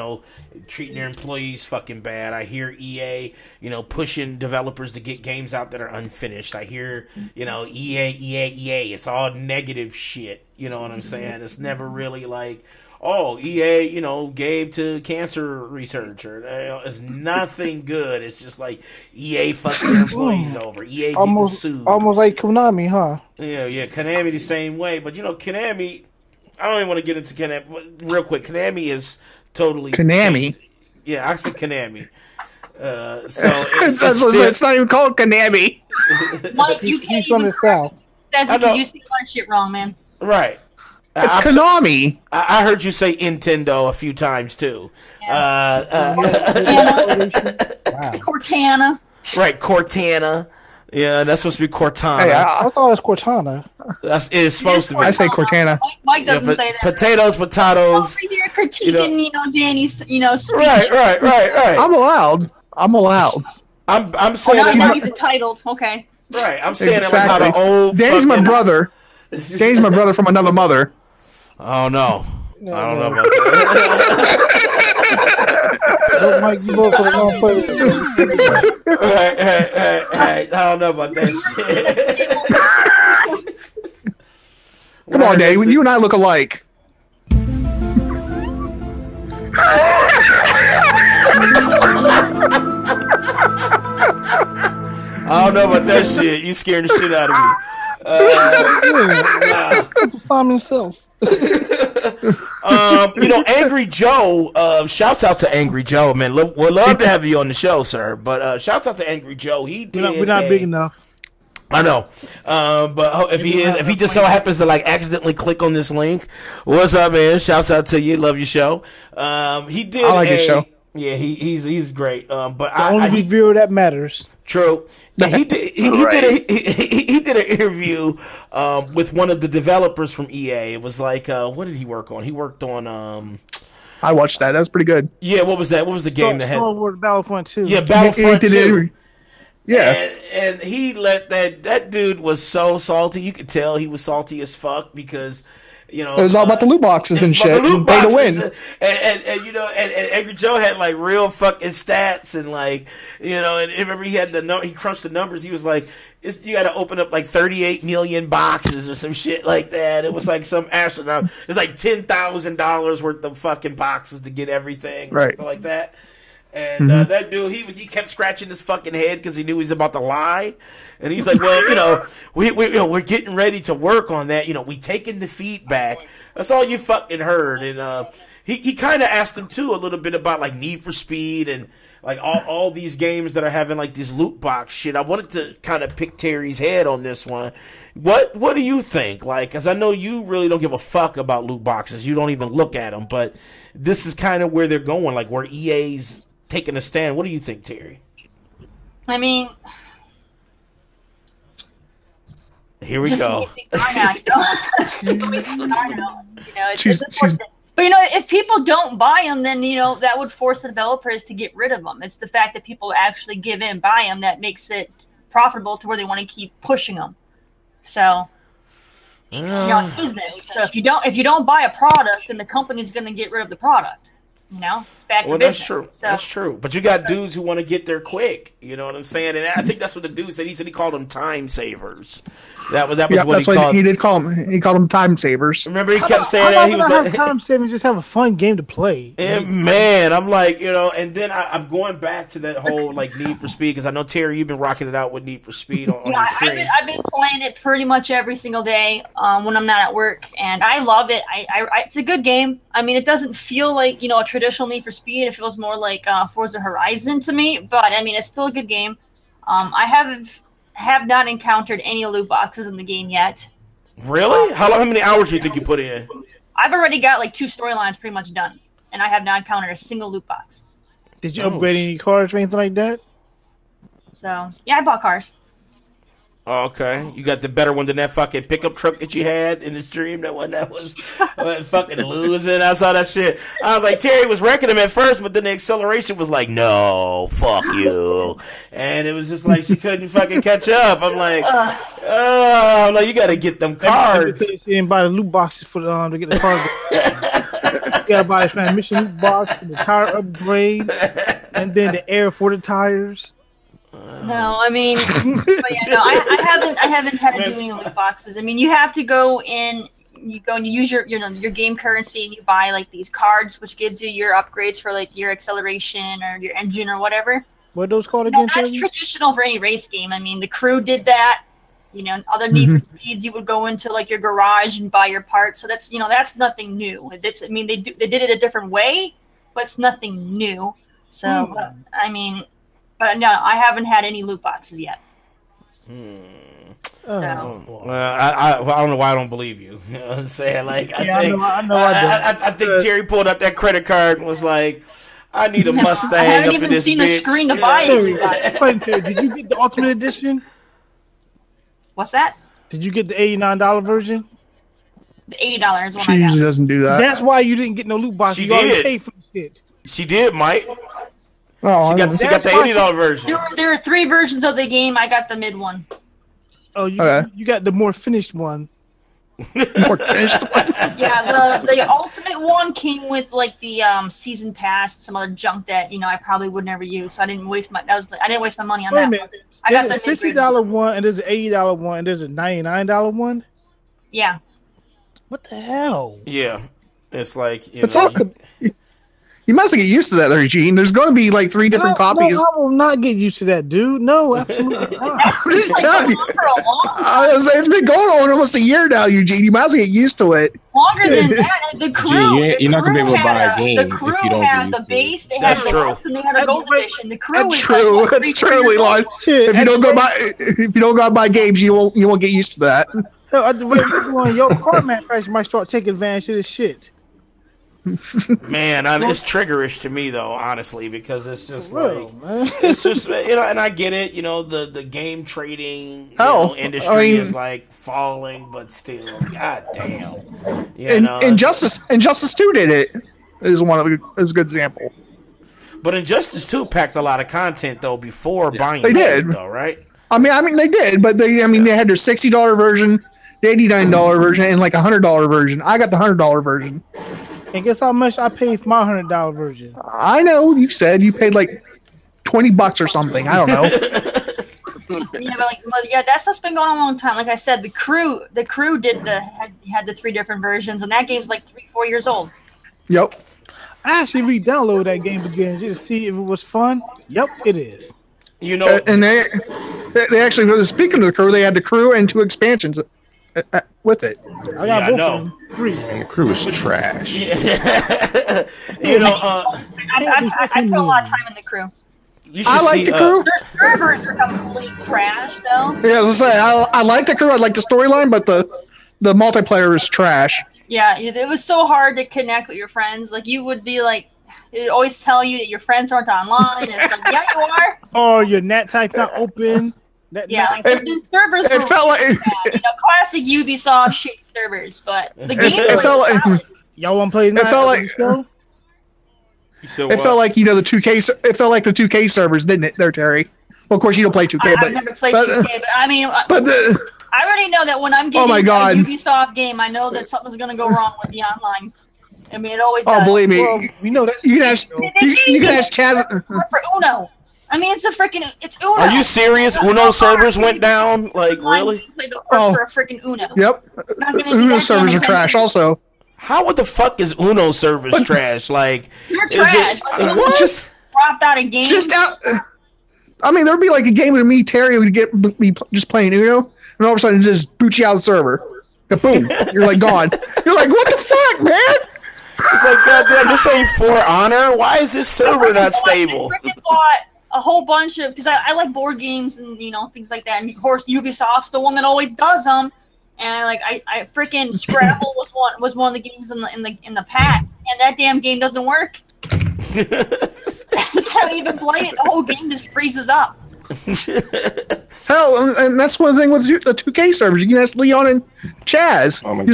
treating their employees fucking bad. I hear EA, pushing developers to get games out that are unfinished. I hear, EA. It's all negative shit. You know what I'm saying? It's never really like, oh, EA, gave to cancer research, or it's nothing good. It's just like EA fucks their employees over. EA getting sued. Almost like Konami, huh? Yeah, Konami the same way. But Konami, I don't even want to get into Konami. But real quick, Konami is totally Konami. Yeah, I said Konami. So it's not even called Konami. Mike, you can't He's from the South. That's because you see a lot of shit wrong, man. Right. It's Konami. I heard you say Nintendo a few times too. Yeah. Cortana. Right, Cortana. Yeah, that's supposed to be Cortana. Hey, I thought it was Cortana. It's supposed to be. I say Cortana. Mike doesn't say that. Potatoes. Over here critiquing, Danny's, speech. Right. I'm allowed. I'm saying he's entitled. Okay. Right, I'm saying exactly. it like how the old. Danny's my brother. Danny's my brother from another mother. Oh no. I don't know about that. Mike, you both for the wrong place. Right. I don't know about that shit. Come on, Danny. You and I look alike. I don't know about that shit. You scaring the shit out of me. Find himself. Angry Joe. Shouts out to Angry Joe, man. We'd love to have you on the show, sir. But shouts out to Angry Joe. We're not big enough. I know, but if he just so happens to like accidentally click on this link, what's up, man? Shouts out to you. Love your show. He did. I like his show. Yeah, he's great. But the only reviewer that matters. True. He did an interview with one of the developers from EA. It was like, what did he work on? He worked on. I watched that. That was pretty good. Yeah. What was that? What was the game that had Star Wars Battlefront 2? Yeah, Battlefront 2. Yeah, and he let that dude was so salty. You could tell he was salty as fuck because, you know, it was all about the loot boxes and shit. Loot pay to boxes. win. And you know, and Angry Joe had like real fucking stats and like, you know, and remember he had he crunched the numbers. He was like, you got to open up like 38 million boxes or some shit like that. It was like some astronaut. It's like $10,000 worth of fucking boxes to get everything, right? Something like that. And that dude, he kept scratching his fucking head because he knew he was about to lie. And he's like, well, you know, we're getting ready to work on that. You know, we taking the feedback. That's all you fucking heard. And he kind of asked him too a little bit about like Need for Speed and like all these games that are having like this loot box shit. I wanted to kind of pick Terry's head on this one. What do you think? Like, because I know you really don't give a fuck about loot boxes. You don't even look at them. But this is kind of where they're going, like where EA's taking a stand. What do you think, Terry? I mean, here we go. But you know, if people don't buy them, then you know that would force the developers to get rid of them. It's the fact that people actually give in and buy them that makes it profitable to where they want to keep pushing them. So, you know, it's business. So if you don't buy a product, then the company's going to get rid of the product. You know, it's bad for business. That's true. So, that's true. But you got dudes who want to get there quick. You know what I'm saying? And I think that's what the dude said. He said he called them time savers. That was what that's he called. He did call them. He called them time savers. Remember, he kept saying that. He was like, time savers, just have a fun game to play. And man, I'm like, you know, and then I'm going back to that whole like Need for Speed because I know Terry, you've been rocking it out with Need for Speed on your stream. I've been playing it pretty much every single day when I'm not at work, and I love it. It's a good game. I mean, it doesn't feel like, you know, a traditional Need for Speed. It feels more like Forza Horizon to me, but I mean, it's still a good game. I have not encountered any loot boxes in the game yet. Really? How many hours do you think you put in? I've already got like 2 storylines pretty much done, and I have not encountered a single loot box. Did you upgrade any cars or anything like that? So, yeah, I bought cars. Oh, okay, you got the better one than that fucking pickup truck that you had in the stream. That one that was fucking losing. I saw that shit. I was like, Terry was wrecking him at first, but then the acceleration was like, no, fuck you. And it was just like she couldn't fucking catch up. I'm like, oh, no, you got to get them cards. She didn't buy the loot boxes for to get the cars. You got to buy a transmission loot box for the tire upgrade, and then the air for the tires. No, I mean, but yeah, no, I haven't had to do any loot boxes. I mean, you have to go in, you use your game currency, and you buy like these cards, which gives you your upgrades for like your acceleration or your engine or whatever. What are those called again? That's traditional for any race game. I mean, the Crew did that. You know, other Need for Speeds, you would go into like your garage and buy your parts. So that's that's nothing new. I mean, they did it a different way, but it's nothing new. So I mean. But no, I haven't had any loot boxes yet. Well, I don't know why I don't believe you. You know what I'm saying? Like, I think Terry pulled up that credit card and was like, I need a Mustang. I haven't even seen a screen to buy it. Did you get the Ultimate Edition? What's that? Did you get the $89 version? The $80 is one She usually doesn't do that. That's why you didn't get no loot box. You already paid for the shit. She did, Mike. Oh, she got the $80 version. There are 3 versions of the game. I got the mid one. Oh, you got the more finished one. More finished one? Yeah, the ultimate one came with like the season pass, some other junk that I probably would never use. So I didn't waste my money on that. Wait a minute. I got the $60 one, and there's an $80 one, and there's a $99 one. Yeah. What the hell? Yeah, it's like it's all. You must get used to that, there, Eugene. There's going to be like 3 different copies. No, I will not get used to that, dude. No, absolutely not. I'm just telling you. It's been going on almost a year now, Eugene. You might as well get used to it. Longer than that, the crew. You're not gonna be able to buy a game The crew if you don't had get the used to base. it. They had That's the true. box, and they had a gold edition. The crew. That's is true. Like, That's true, Elon. If you don't go buy games, you won't get used to that. Hell, at the rate we're going, your car manufacturer might start taking advantage of this shit. Man, it's triggerish to me though, honestly, because it's just Real, like man. it's just and I get it, the game trading industry is like falling, but still, god damn, Injustice 2 did it. Is a good example. But Injustice 2 packed a lot of content though before buying they did, though, right? I mean they did, but they had their $60 version, the $89 version, and like $100 version. I got the $100 version. And guess how much I paid for my $100 version? I know you said you paid like $20 or something. I don't know. That stuff's been going on a long time. Like I said, the crew had the 3 different versions, and that game's like 3-4 years old. Yep. I actually re-downloaded that game again just to see if it was fun. Yep, it is. And they actually, speaking of the crew, they had the crew and 2 expansions with it. I got both of them. 3. And the crew is trash. I put a lot of time in the crew. I like the crew. Their servers are complete trash, though. Yeah, as I say, I like the crew. I like the storyline, but the multiplayer is trash. Yeah, it was so hard to connect with your friends. Like, you would be like, it always tell you that your friends aren't online. And it's like, yeah, you are. Oh, your NAT type's not open. The servers were felt like classic Ubisoft shit servers, but the game y'all want to play? It felt like the 2K. It felt like the 2K servers, didn't it? There, Terry. Well, of course you don't play 2K, I've never played 2K, but I mean, I already know that when I'm getting a Ubisoft game, I know that something's gonna go wrong with the online. I mean, it always does. Oh, believe me, we know that. You can ask Chaz for Uno. I mean, it's Uno. Are you serious? Uno servers went down? Like, really? For a freaking Uno. Yep. Uno servers are trash also. How the fuck is Uno servers trash? Like, you're trash. What? Just dropped out of game. I mean, there'd be like a game where me, Terry, would be just playing Uno, and all of a sudden just boot you out of the server. Boom. You're like gone. You're like, what the fuck, man? It's like, goddamn, this ain't For Honor. Why is this server not stable? I freaking bought a whole bunch of, because I like board games and things like that, and of course Ubisoft's the one that always does them. And like I freaking Scrabble was one of the games in the pack, and that damn game doesn't work. You can't even play it. The whole game just freezes up. Hell, and that's one thing with the 2K servers. You can ask Leon and Chaz. Oh my God.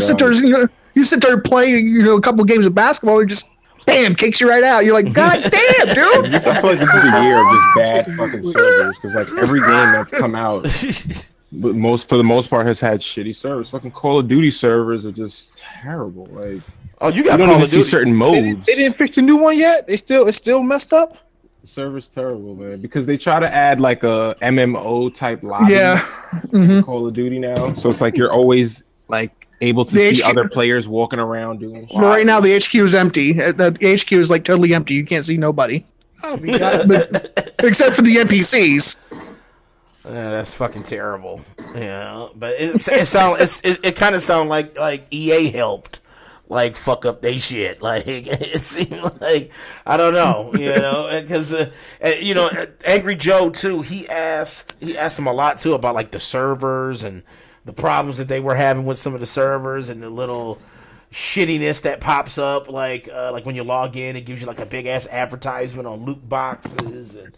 You sit there playing a couple games of basketball and just bam, kicks you right out. You're like, God damn, dude. I feel like this is the year of just bad fucking servers because like every game that's come out, for the most part, has had shitty servers. Fucking Call of Duty servers are just terrible. Like, you don't even see certain modes. They didn't fix the new one yet. It's still messed up. The server's terrible, man, because they try to add like a MMO type lobby. Yeah. In Call of Duty now, so it's like you're always like able to see other players walking around doing shit. But right now the HQ is empty. The HQ is like totally empty. You can't see nobody. Except for the NPCs. Yeah, that's fucking terrible. Yeah, but it kind of sound like EA helped like fuck up they shit. Like it seemed like, I don't know, because Angry Joe too. He asked him a lot too about like the servers and the problems that they were having with some of the servers and the little shittiness that pops up, like when you log in, it gives you like a big ass advertisement on loot boxes, and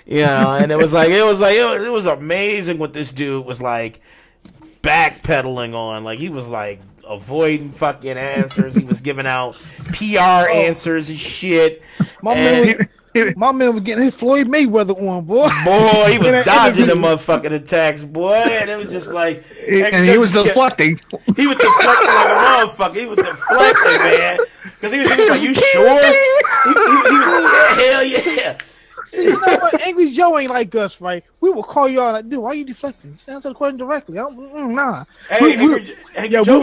and it was amazing what this dude was like backpedaling on. Like he was like avoiding fucking answers. He was giving out PR answers and shit. My man was getting his Floyd Mayweather on, boy. Boy, he was dodging the motherfucking attacks, boy. And it was just like... And he was deflecting. He was deflecting like a motherfucker. He was deflecting, man. Because he was like, you sure? Hell yeah. See, you know what? Angry Joe ain't like us, right? We will call you out like, dude, why are you deflecting? He answer the question directly. Nah. We were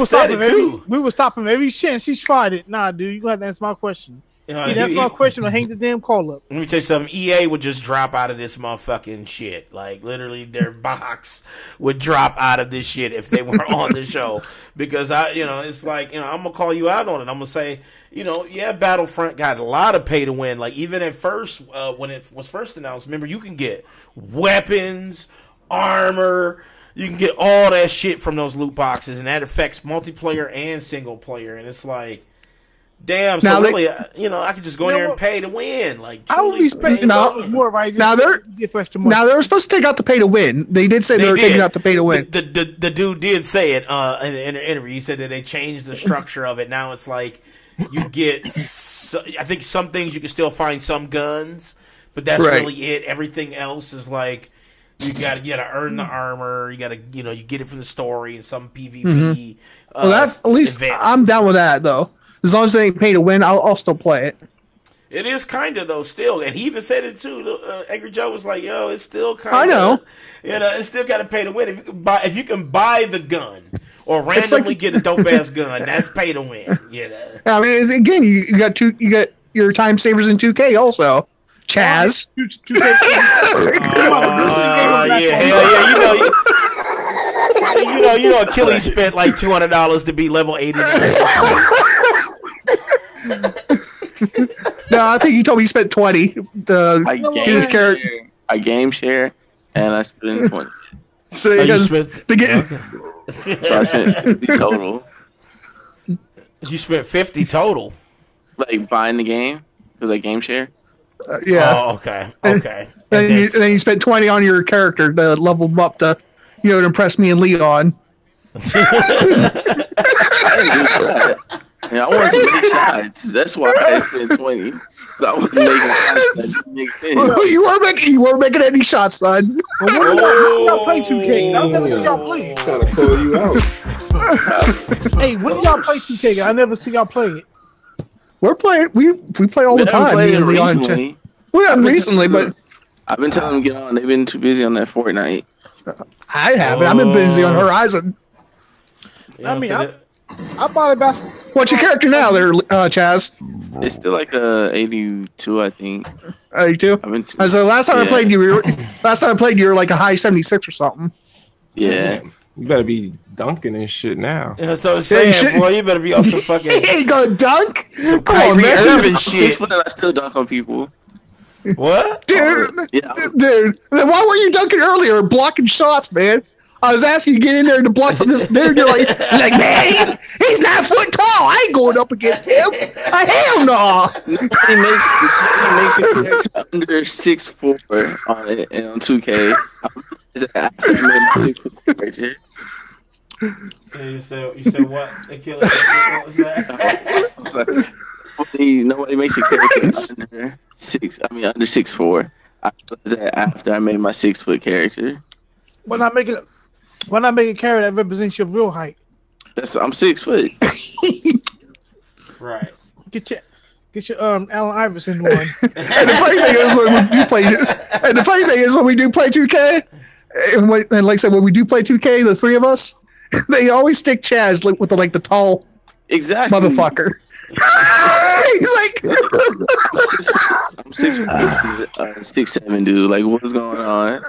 stopping We would stop him every chance he tried it. Nah, dude, you gonna have to answer my question. That's my question. I hang the damn call up. Let me tell you something. EA would just drop out of this motherfucking shit. Like, literally, their box would drop out of this shit if they were on the show. Because, it's like, I'm going to call you out on it. I'm going to say, Battlefront got a lot of pay to win. Like, even at first, when it was first announced, remember, you can get weapons, armor, you can get all that shit from those loot boxes. And that affects multiplayer and single player. And it's like, damn, so now really, I could just go in there and pay to win. Like, I would be spending more, right? Now they're supposed to take out the pay to win. They did say they were taking out the pay to win. The dude did say it in an interview. He said that they changed the structure of it. Now it's like you get, I think some things you can still find some guns, but that's really it. Everything else is like you gotta earn the armor. You gotta you get it from the story and some PvP. Mm-hmm. Well, that's at least I'm down with that though. As long as they ain't pay to win, I'll still play it. It is kind of, though, still. And he even said it, too. Angry Joe was like, yo, it's still kind of. I know. It's still got to pay to win. If you can buy the gun or randomly get a dope-ass gun, that's pay to win. I mean, again, you got your time savers in 2K also. Chaz. Yeah. Akeyles spent like $200 to be level 80. No, I think he told me he spent 20 to get his character. I game share, and I spent 20. So I spent 50 total. You spent 50 total? Like buying the game? Because I game share? Yeah. Oh, okay. Okay. And then you spent 20 on your character to level him up to, to impress me and Leon. I wanted to make shots. That's why I spent 20. So I was making shots that didn't make sense. Well, you weren't making any shots, son. Well, y'all play 2K? I never see y'all play it. Trying to pull you out. Hey, when y'all play 2K? I never see y'all play it. We're playing. We play all the time. Me and Leon. Well, not recently, but I've been telling them to get on. They've been too busy on that Fortnite. I haven't. I've been busy on Horizon. I mean, I bought it back. What's your character now, there, Chaz? It's still like 82, I think. 82. So last time I played you, you were like a high 76 or something. Yeah. You better be dunking and shit now. Yeah, so I'm saying, boy, you better be on some fucking. He ain't gonna dunk. Come on, man. Urban shit. 6 foot and I still dunk on people. What? Dude, dude. Then why were you dunking earlier, blocking shots, man? I was asking you to get in there to block this dude. You're like, man, he's 9 foot tall. I ain't going up against him. Hell no. He makes it under 6'4" on 2K. You said what? Akeyles, what was that? Nobody makes a character under 6'4". I was that after I made my 6 foot character. Why not make a character that represents your real height? I'm 6 foot. Right. Get your Allen Iverson one. And the funny thing is when we do play 2K, and like I said, when we do play 2K, the three of us, they always stick Chaz with the tall motherfucker. He's like, I'm 6'7", dude. Like, what's going on?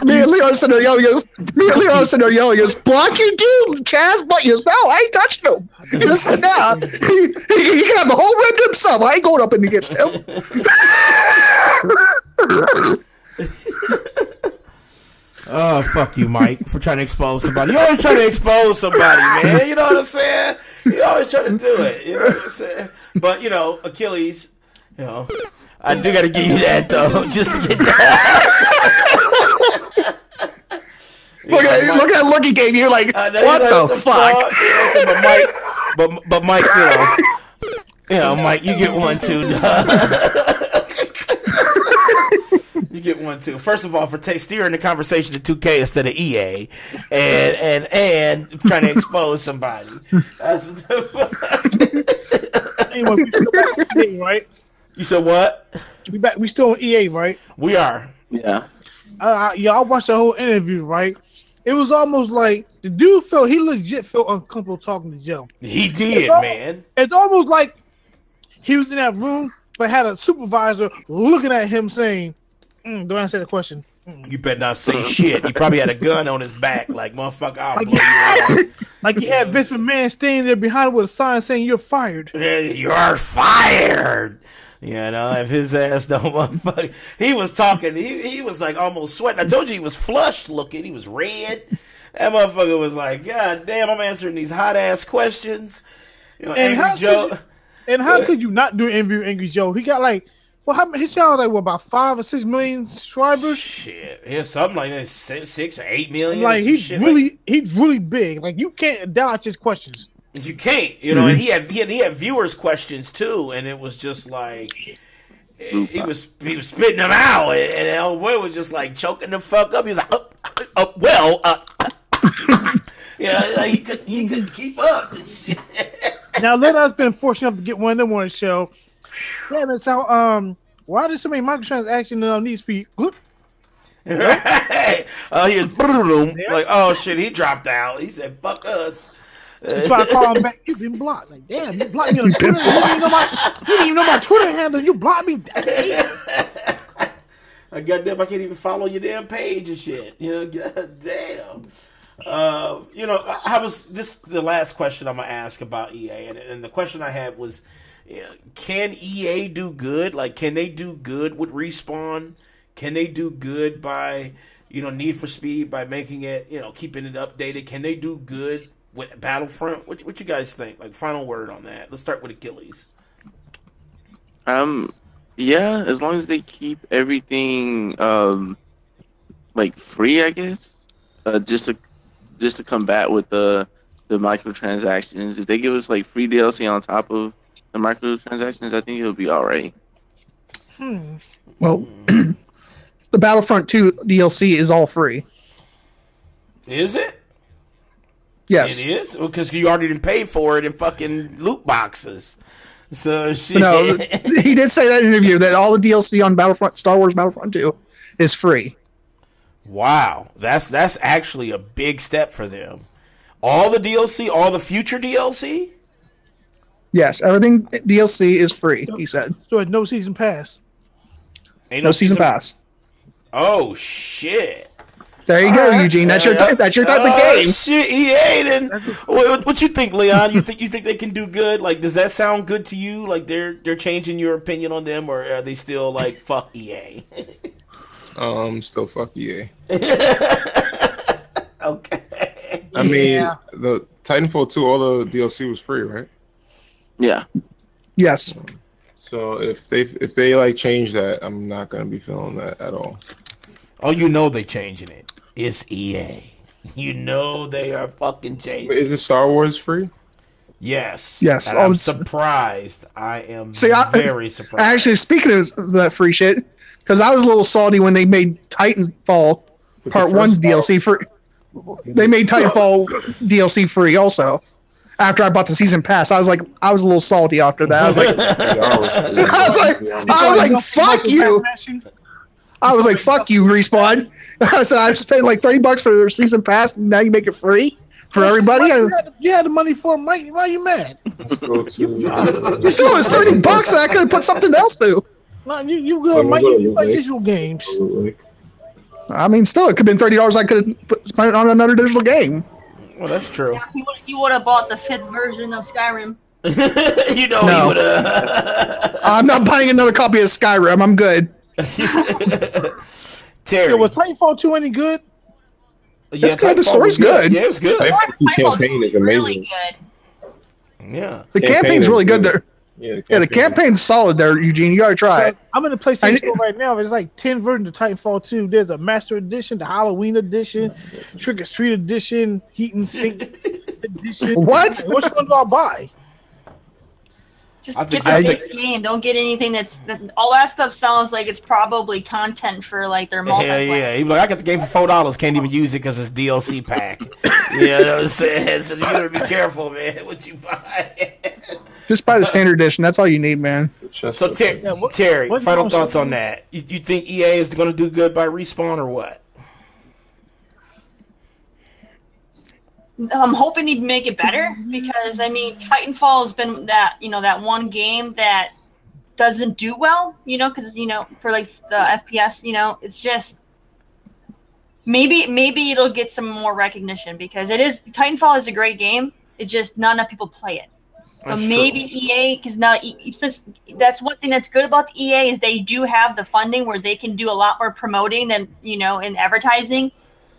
Me and Leon sitting there yelling, goes, block you, dude. Chaz, but you. No, I ain't touching him. He just said, nah. He can have the whole rim to himself. I ain't going up and against him. Oh, fuck you, Mike, for trying to expose somebody. You always try to expose somebody, man. You know what I'm saying? You always try to do it. You know what I'm saying? But, Akeyles, I do got to give you that, though, just to get that. Look at that look he gave you, like, what the fuck? But Mike, Mike, you get one, too, You get one too. First of all, for steering the conversation to 2K instead of EA, and trying to expose somebody. Anyway, we still EA, right? You said what? We still on EA, right? We are. Yeah. I watched the whole interview, right? it was almost like the dude he legit felt uncomfortable talking to Joe. He did, man. It's almost like he was in that room, but had a supervisor looking at him saying, "Don't answer the question." You better not say shit. He probably had a gun on his back, like, motherfucker, I'll blow you up. Like he had Vince McMahon standing there behind him with a sign saying, "You're fired." You're fired. You know, if his ass don't motherfucker. He was talking, he was like almost sweating. I told you he was flushed looking. He was red. That motherfucker was like, God damn, I'm answering these hot ass questions. You know, And Angry Joe. how could you not do an interview with Angry Joe? He got like, well, his channel like what, about 5 or 6 million subscribers? Shit, yeah, something like that, 6 or 8 million. Like he's really big. Like you can't dodge his questions. You can't, you know, and he had viewers' questions too, and it was just like he was spitting them out, and El Boy was just like choking the fuck up. He was like, yeah, like he couldn't keep up. Now let us been fortunate enough to get one of them on the show. Yeah, man. So why did so many microtransactions on these feet? Right? He was like, oh shit, he dropped out. He said, fuck us. You try to call him back, you've been blocked. Like, damn, you blocked me on Twitter. You didn't even know my Twitter handle. You blocked me. I goddamn, I can't even follow your damn page and shit. You know, goddamn. You know, I was this the last question I'm gonna ask about EA, and the question I had was, can EA do good? Like, can they do good with Respawn? Can they do good by, Need for Speed, by making it, keeping it updated? Can they do good with Battlefront? What you guys think? Like, final word on that. Let's start with Akeyles. Yeah, as long as they keep everything like free, I guess. Just to combat with the microtransactions. If they give us like free DLC on top of the microtransactions, I think it'll be all right. Well, the Battlefront 2 DLC is all free. Is it? Yes. It is? Because you already didn't pay for it in fucking loot boxes. So shit. No, he did say that in an interview that all the DLC on Star Wars Battlefront 2 is free. Wow. That's actually a big step for them. All the DLC, all the future DLC? Yes, everything DLC is free, he said. So no season pass. Ain't No season pass. Oh shit. There you go, Eugene. That's your type of game. Shit, EA. Then what you think, Leon? You think they can do good? Like, does that sound good to you? Like they're changing your opinion on them, or are they still like fuck EA? Still fuck EA. Okay. I mean, the Titanfall 2, all the DLC was free, right? Yeah. Yes. So if they like change that, I'm not gonna be feeling that at all. Oh, they changing it. It's EA. They are fucking changing. Wait, is it Star Wars free? Yes. Yes. And I'm surprised. I am very surprised. Actually, speaking of that free shit, because I was a little salty when they made Titanfall Part 1's DLC free. They made Titanfall DLC free also. After I bought the season pass, I was a little salty after that. I was like, fuck you. I was like, fuck you, Respawn. I said, I've spent like $30 for the season pass, and now you make it free for everybody. You had the money for it, Mike. Why are you mad? Still, it's $30 that I could have put something else to. No, you good, Mike. You like digital games. I mean, still, it could have been $30 I could have spent on another digital game. Well, that's true. Yeah, you would have bought the 5th version of Skyrim. He No. would have. I'm not buying another copy of Skyrim. I'm good. Terry. Yeah, was Titanfall 2 any good? Yeah, it's good. The story's good. Yeah, it was good. Titanfall 2 campaign is amazing. Really good. Yeah. The campaign's really good there. Yeah, the campaign's solid there, Eugene. You gotta try it. I'm in the PlayStation Store right now. There's like 10 versions of Titanfall 2. There's a Master Edition, the Halloween Edition, Trick or Treat Edition, Heat and Sink Edition. What? Which one do I buy? Just get the base game. Don't get anything all that stuff sounds like it's probably content for like their multiplayer. Yeah. He's like, I got the game for $4. Can't even use it because it's DLC pack. You know what I'm saying? So you gotta be careful, man, what you buy. Just buy the standard edition. That's all you need, man. So Terry, final thoughts on that? You think EA is going to do good by Respawn or what? I'm hoping they'd make it better because I mean, Titanfall has been that that one game that doesn't do well, because for like the FPS, it's just maybe it'll get some more recognition because Titanfall is a great game. It's just not enough people play it. So maybe EA, because now since that's one thing that's good about the EA is they do have the funding where they can do a lot more promoting than in advertising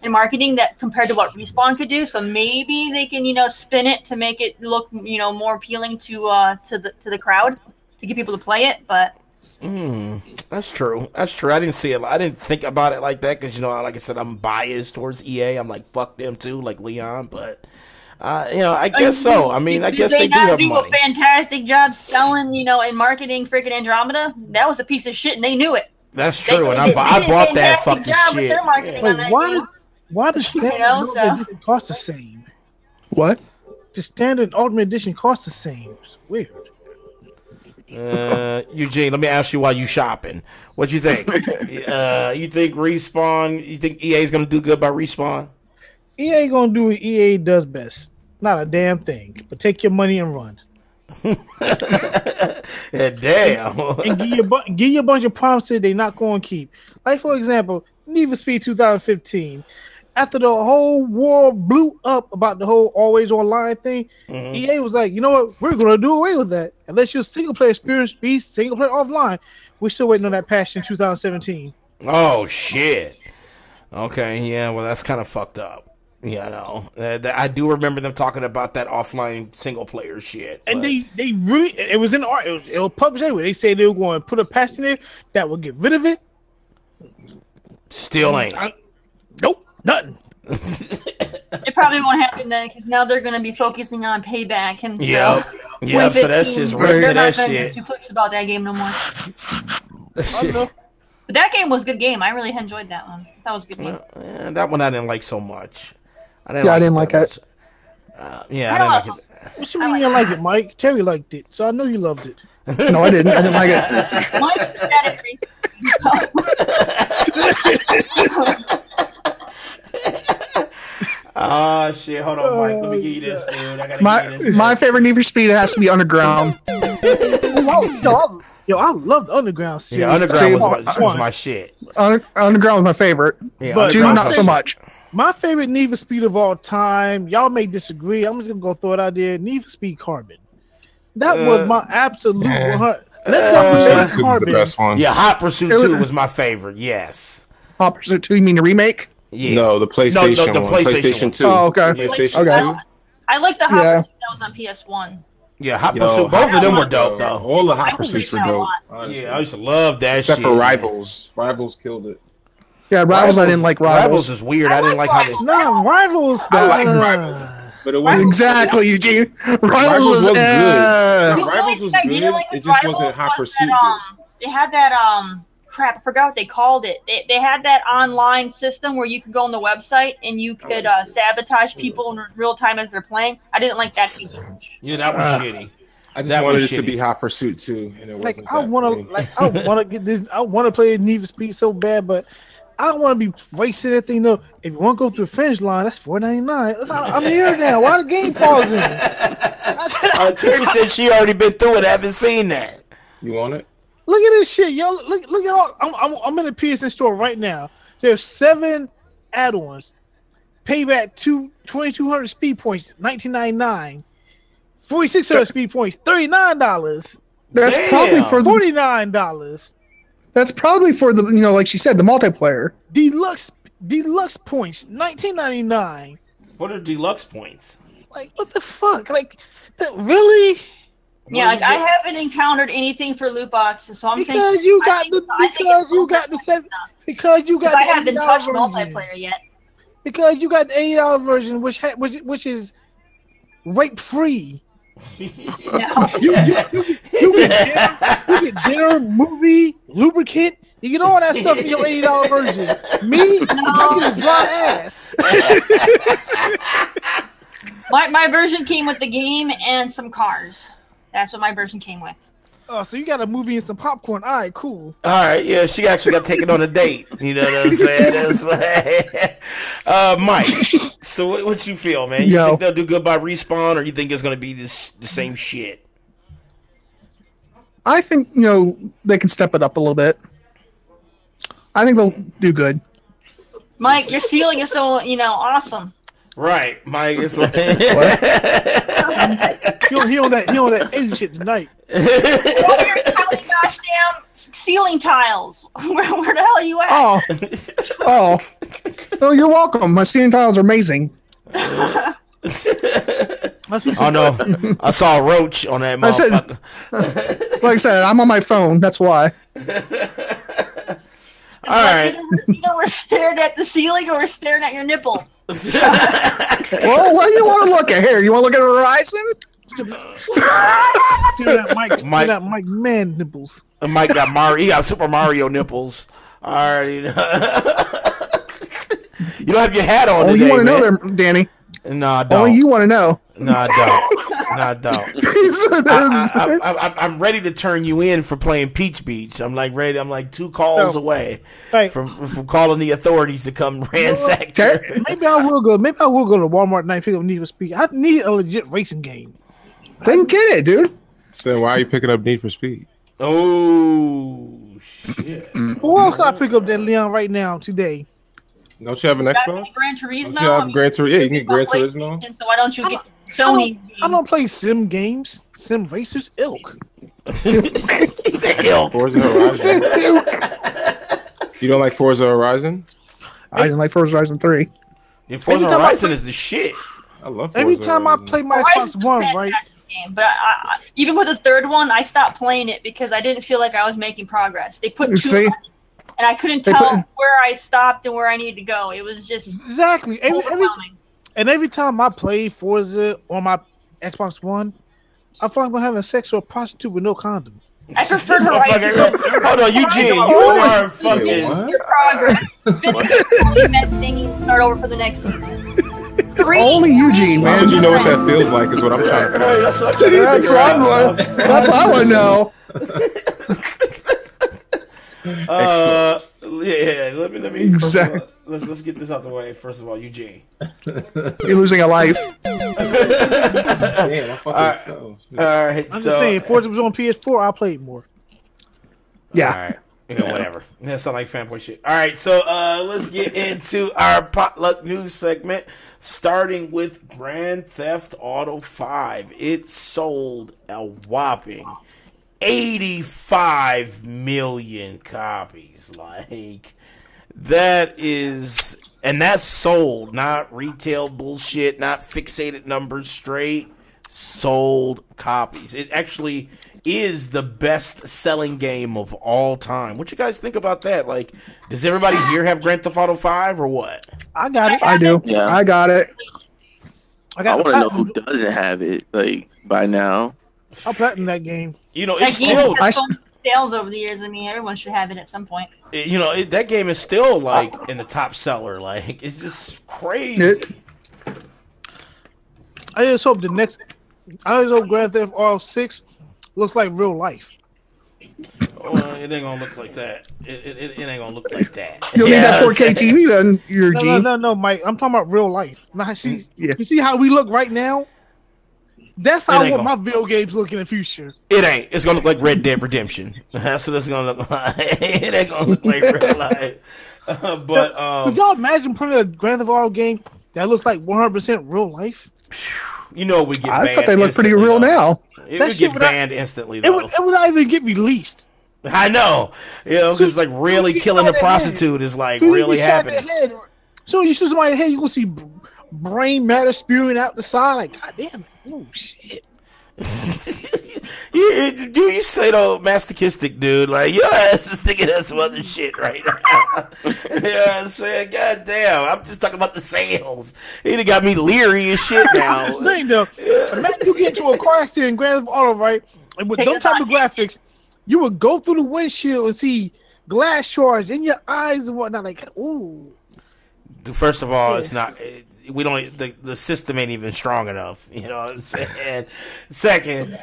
and marketing that compared to what Respawn could do. So maybe they can spin it to make it look more appealing to the crowd to get people to play it. But that's true. That's true. I didn't see it. I didn't think about it like that because like I said, I'm biased towards EA. I'm like fuck them too, like Leon, but. I guess so. I mean, I guess they do have money. They do a fantastic job selling, and marketing freaking Andromeda. That was a piece of shit, and they knew it. That's true, and I bought that fucking shit. Wait, why does standard edition cost the same? What? The standard Ultimate Edition costs the same. It's weird. Eugene, let me ask you while you shopping. What you think? You think Respawn? You think EA is gonna do good by Respawn? EA gonna do what EA does best. Not a damn thing. But take your money and run. Yeah, damn. And give you a bunch of promises they're not going to keep. Like, for example, Need for Speed 2015. After the whole world blew up about the whole always online thing, EA was like, you know what? We're going to do away with that. Unless your single-player experience be single-player offline. We're still waiting on that patch in 2017. Oh, shit. Okay, yeah, well, that's kind of fucked up. Yeah, I do remember them talking about that offline single player shit. And they really, it was in art. It was published anyway. They said they were going to put a patch in there that would get rid of it. Still ain't. Nope, nothing. It probably won't happen then because now they're going to be focusing on payback and yeah. So that's just right to that shit. Two flips about that game no more. But that game was a good game. I really enjoyed that one. That was a good game. That one I didn't like so much. I didn't like it. I didn't like it. What you mean you didn't like it, Mike? Terry liked it, so I know you loved it. No, I didn't. I didn't like it. Mike said it. Oh shit! Hold on, Mike. Let me give you this, dude. I gotta give you this. My favorite Need for Speed has to be Underground. Yo, I love the Underground series. Yeah, Underground was my shit. Underground was my favorite. Yeah, but 2 not so much. My favorite Need for Speed of all time, y'all may disagree. I'm just going to go throw it out there. Need for Speed Carbon. That was my absolute 100. That's the best one. Yeah, Hot Pursuit 2 was my favorite, yes. Hot Pursuit 2, you mean the remake? Yeah. No, the PlayStation the one. PlayStation 2. Oh, okay. PlayStation 2. I like the Hot Pursuit that was on PS1. Yeah, Hot Pursuit. Both of them were dope, though. All the Hot Pursuits were dope. Yeah, I used to love that Except shit. for Rivals. Rivals killed it. Yeah, Rivals, I didn't like Rivals. Rivals is weird. I didn't like how they... No, Rivals. I like Rivals. But it wasn't exactly, Eugene. Rivals was good. Rivals was good. It just wasn't Hot Pursuit. They had that crap. I forgot what they called it. They had that online system where you could go on the website and you could sabotage people in real time as they're playing. I didn't like that feature. Yeah, that was shitty. I just wanted it to be Hot Pursuit too, and it wasn't. I want to get this. I want to play Need for Speed so bad, but I don't want to be racing that thing. No, if you want to go through the finish line, that's $4.99. I'm here now. Why the game pausing? Terry said she already been through it. I haven't seen that. You want it? Look at this shit, yo. Look at all. I'm in the PSN store right now. There's 7 add-ons. Payback 2,200 speed points, $19.99. 4,600 speed points, $39. That's probably for $49. That's probably for the like she said, the multiplayer. Deluxe points, $19.99. What are deluxe points? Like what the fuck? Like really? Yeah, like I haven't encountered anything for loot boxes, so I'm thinking because you got the I haven't touched multiplayer yet. Because you got the $80 version, which is rape free. No. You get dinner, movie, lubricant. You get all that stuff in your $80 version. Me, I get a dry ass. My version came with the game and some cars. That's what my version came with. Oh, so you got a movie and some popcorn. All right, cool. All right, yeah, she actually got taken on a date. You know what I'm saying? It's like, Mike. So what you feel, man? You think they'll do good by Respawn, or you think it's gonna be the same shit? I think they can step it up a little bit. I think they'll do good. Mike, your ceiling is so awesome. Right, Mike. It's like he on that Asian shit tonight. Oh, you're counting gosh damn ceiling tiles. Where the hell are you at? Oh, you're welcome. My ceiling tiles are amazing. Oh no, I saw a roach on that motherfucker. Like I said, I'm on my phone. That's why. All right. Either we're staring at the ceiling or we're staring at your nipple. Well, what do you want to look at here? You want to look at Horizon? Mike man nipples. Mike got Mario. He got Super Mario nipples. All right. You don't have your hat on. Oh, today, you want to know man. there, Danny? No, I don't. Only you want to know. No, I don't. I'm ready to turn you in for playing Peach Beach. I'm like ready. I'm like 2 calls away from calling the authorities to come ransack. Maybe I will go. Maybe I will go to Walmart tonight and pick up Need for Speed. I need a legit racing game. Then get it, dude. So why are you picking up Need for Speed? Oh shit! Who else can I pick up that Leon right now today? Don't you have an Xbox? Gran Turismo. Don't you have Gran Turismo? Yeah, you can get Gran Turismo. So why don't you get Sony? I don't play sim games. Sim racers, ilk. Forza Horizon. You don't like Forza Horizon? I didn't like Forza Horizon 3. Yeah, Forza Horizon is the shit. I love Forza Every time Horizon. I play my Xbox One, right? Game, but I, even with the third one, I stopped playing it because I didn't feel like I was making progress. They put too much, and I couldn't tell where I stopped and where I needed to go. It was just exactly every time I play Forza on my Xbox One, I feel like I'm having sex with a prostitute with no condom. I prefer Horizon. Hold on, Eugene, you are fucking. Your progress. Finish the met thingy and start over for the next season. Only Eugene, man. How would you know what that feels like? Is what I'm trying to find out. That's what I want to know. Yeah. Let me. Exactly. Let's get this out the way. First of all, Eugene. You're losing a life. Damn, all right. I'm just saying, Forza was on PS4. I played more. Yeah. All right. Yeah, whatever. That sounds like fanboy shit. All right, so let's get into our potluck news segment, starting with Grand Theft Auto 5. It sold a whopping 85 million copies. Like, that is, and that's sold, not retail bullshit, not fixated numbers, straight sold copies. It actually is the best selling game of all time. What you guys think about that? Like, does everybody here have Grand Theft Auto 5 or what? I got it. I do. Yeah. I got it. I want to know who doesn't have it, like, by now. I'll platinum that game. You know, That it's game still, has so many sales over the years. I mean, everyone should have it at some point. you know, that game is still, like, in the top seller. Like, it's just crazy. I just hope Grand Theft Auto 6 looks like real life. Well, it ain't gonna look like that. It ain't gonna look like that. You'll need that 4K TV then, Eugene. No, Mike. I'm talking about real life. Now, Yeah. You see how we look right now? That's how I want gonna- my video games look in the future. It ain't. It's gonna look like Red Dead Redemption. That's what it's gonna look like. It ain't gonna look like real life. Could y'all imagine putting a Grand Theft Auto game that looks like 100% real life? You know we get banned. I thought they look pretty real now. It That would shit get would banned instantly, It though. would not even get released. I know. You know, because like really killing a prostitute is like really happening. So you shoot somebody in the head, you gonna see brain matter spewing out the side. Like, God damn it! Oh shit! you say though, masochistic dude, like your ass is thinking of some other shit right now. You know what I'm saying? God damn, I'm just talking about the sales. He done got me leery as shit now. I'm just saying though, imagine you get into a car accident in Grand Theft Auto, right? And with those type of graphics, you would go through the windshield and see glass shards in your eyes and whatnot. Like, ooh. First of all, it's not. We don't. The system ain't even strong enough. You know what I'm saying? Second,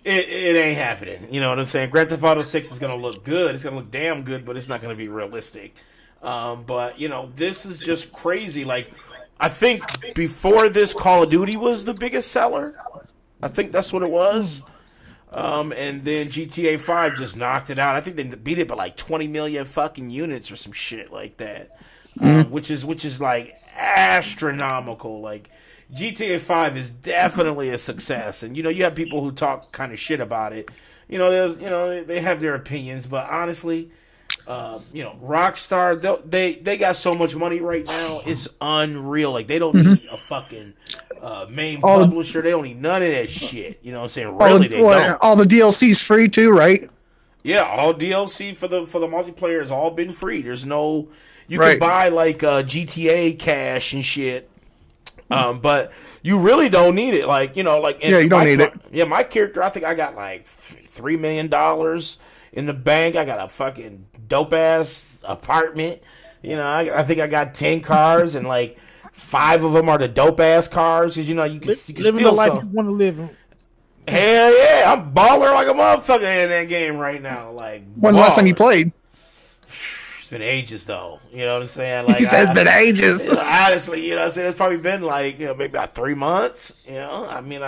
it ain't happening. You know what I'm saying? Grand Theft Auto 6 is gonna look good. It's gonna look damn good, but it's not gonna be realistic. But you know, this is just crazy. Like, I think before this, Call of Duty was the biggest seller. I think that's what it was. And then GTA 5 just knocked it out. I think they beat it by like 20 million fucking units or some shit like that. Which is like astronomical. Like, GTA 5 is definitely a success. And you know, you have people who talk kind of shit about it. You know, they have their opinions, but honestly, you know, Rockstar, they got so much money right now, it's unreal. Like, they don't need a fucking main publisher. They don't need none of that shit. You know what I'm saying? Really, they don't. All the DLC's free too, right? Yeah, all DLC for the multiplayer has all been free. There's no, you can buy like GTA cash and shit, but you really don't need it. Like, you know, like, you don't need it. Yeah, my character, I think I got like $3 million in the bank. I got a fucking dope ass apartment. You know, I think I got 10 cars, and like 5 of them are the dope ass cars, because you know you can living the life you want to live. Hell yeah, I'm baller like a motherfucker in that game right now. Like, when's the last time you played? It's been ages though. You know what I'm saying? Like, he says it's been ages. Honestly, you know what I'm saying? It's probably been like, you know, maybe about 3 months. You know, I mean,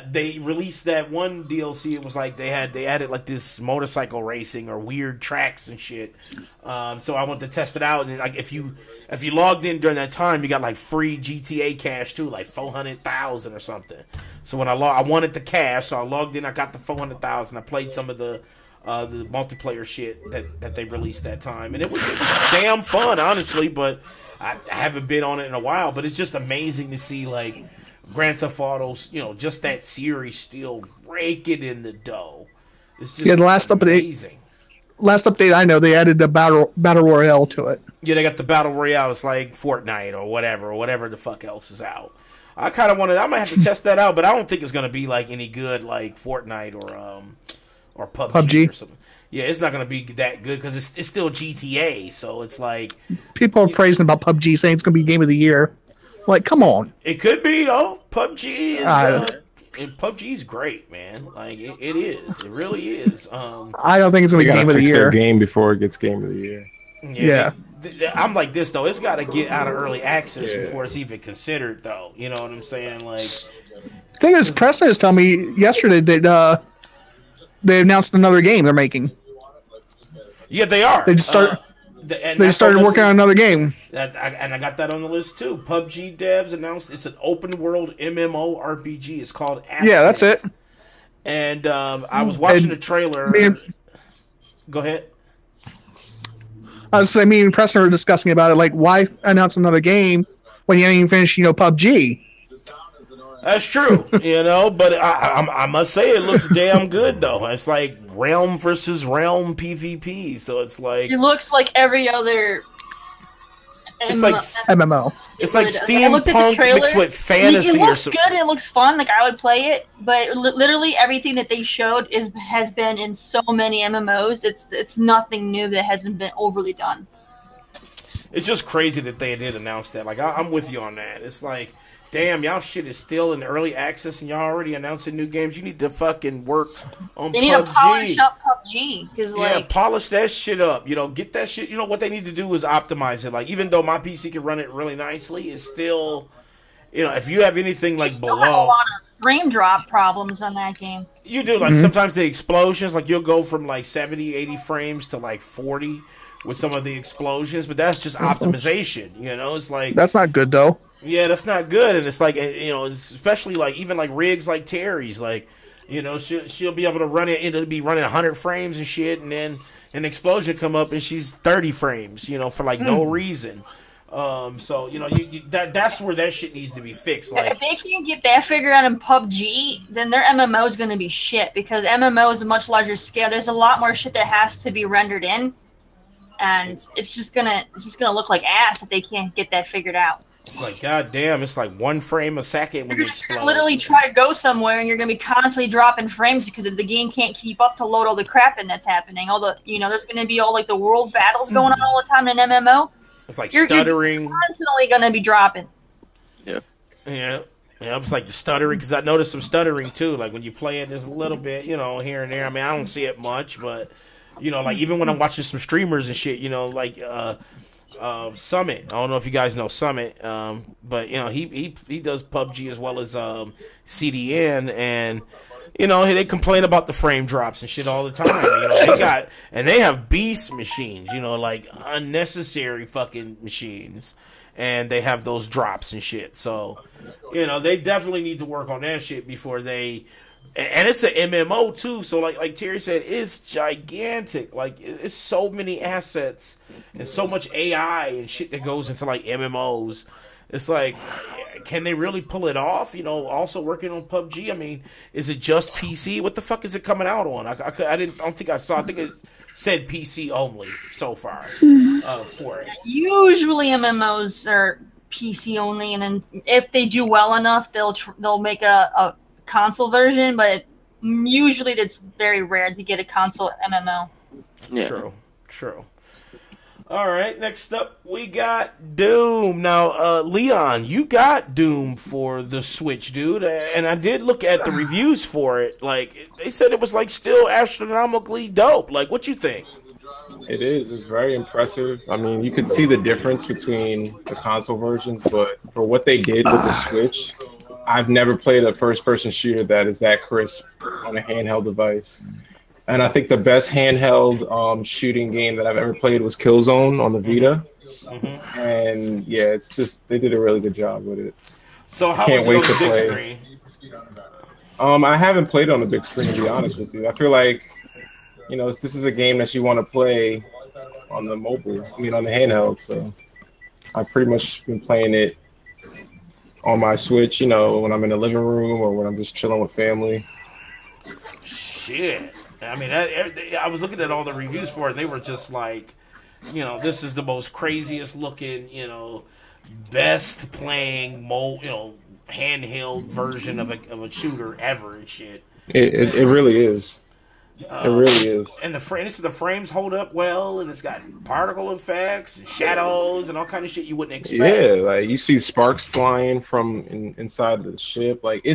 they released that one DLC. It was like they added like this motorcycle racing or weird tracks and shit. So I wanted to test it out, and like if you logged in during that time, you got like free GTA cash too, like 400,000 or something. So when I wanted the cash, so I logged in. I got the 400,000. I played some of the multiplayer shit that they released that time, and it was damn fun, honestly. But I haven't been on it in a while. But it's just amazing to see like Grand Theft Auto's, you know, just that series still raking in the dough. It's just the last amazing. Last update I know, they added the battle royale to it. Yeah, they got the battle royale. It's like Fortnite or whatever the fuck else is out. I kind of wanted. I might have to test that out, but I don't think it's gonna be like any good like Fortnite or PUBG or something. Yeah, it's not gonna be that good because it's still GTA. So it's like people are praising about PUBG, saying it's gonna be game of the year. Like, come on. It could be though. PUBG's great, man. Like it is. It really is. I don't think it's gonna be game of the year. Their game before it gets game of the year. Yeah. I'm like this though. It's got to get out of early access before it's even considered, though. You know what I'm saying? Like, thing is, Preston was telling me yesterday that they announced another game they're making. Yeah, they are. They just started working on another game. And I got that on the list too. PUBG devs announced it's an open world MMO RPG. It's called Ascent. Yeah, that's it. And I was watching the trailer. Go ahead. I was saying, me and Preston were discussing about it. Like, why announce another game when you haven't even finished, PUBG? That's true, but I must say it looks damn good, though. It's like Realm versus Realm PvP, so it's like... It looks like every other... It's like MMO. It's like steampunk mixed with fantasy or something. It looks good. It looks fun. Like, I would play it, but literally everything that they showed has been in so many MMOs. It's nothing new that hasn't been overly done. It's just crazy that they did announce that. Like, I'm with you on that. It's like, damn, y'all shit is still in early access and y'all already announcing new games. You need to fucking work on PUBG. They need to polish up PUBG. Polish that shit up. Get that shit. What they need to do is optimize it. Like, even though my PC can run it really nicely, it's still, if you have anything like below. Have a lot of frame drop problems on that game. You do. Like, sometimes the explosions, like, you'll go from like 70, 80 frames to like 40 with some of the explosions, but that's just optimization. It's like. That's not good, though. Yeah, that's not good, and it's like, especially like even like rigs like Terri's, like, she'll be able to run it. It'll be running 100 frames and shit, and then an explosion come up and she's 30 frames, for like no reason. So that's where that shit needs to be fixed. Like, if they can't get that figured out in PUBG, then their MMO is going to be shit, because MMO is a much larger scale. There's a lot more shit that has to be rendered in, and it's just gonna look like ass if they can't get that figured out. It's like, goddamn, it's like 1 frame a second when you explode. You're literally try to go somewhere and you're going to be constantly dropping frames because the game can't keep up to load all the crap in that's happening. All the, there's going to be all like the world battles going on all the time in an MMO. It's like stuttering. You're constantly going to be dropping. Yeah. Yeah. Yeah, it was like the stuttering, because I noticed some stuttering too. Like when you play it, there's a little bit, you know, here and there. I mean, I don't see it much, but you know, like even when I'm watching some streamers and shit, you know, like Summit. I don't know if you guys know Summit, but you know, he does PUBG as well as CDN, and you know, they complain about the frame drops and shit all the time. You know, they have beast machines, you know, like unnecessary fucking machines. And they have those drops and shit. So, you know, they definitely need to work on that shit before they... And it's an MMO, too. So, like Terry said, it's gigantic. Like, it's so many assets and so much AI and shit that goes into, like, MMOs. It's like, can they really pull it off? You know, also working on PUBG. I mean, is it just PC? What the fuck is it coming out on? I don't think I saw. I think it said PC only so far for it. Usually MMOs are PC only, and then if they do well enough, they'll make a console version. But usually, it's very rare to get a console MMO. Yeah. True. All right, next up we got Doom. Now, Leon, you got Doom for the Switch, dude, and I did look at the reviews for it. Like, they said it was like still astronomically dope. Like, what you think? It is. It's very impressive. I mean, you could see the difference between the console versions, but for what they did with the Switch, I've never played a first-person shooter that is that crisp on a handheld device. And I think the best handheld shooting game that I've ever played was Killzone on the Vita. Mm-hmm. And yeah, it's just they did a really good job with it. So how can't wait to play. I haven't played on the big screen, to be honest with you. I feel like, you know, this is a game that you want to play on the mobile. I mean, on the handheld. So I've pretty much been playing it on my Switch. You know, when I'm in the living room or when I'm just chilling with family. Shit. I mean, I was looking at all the reviews for it, and they were just like, you know, this is the most craziest looking, you know, best playing, handheld version of a shooter ever and shit. It really is. It really is. And the frames hold up well, and it's got particle effects and shadows and all kind of shit you wouldn't expect. Yeah, like you see sparks flying from inside the ship. Like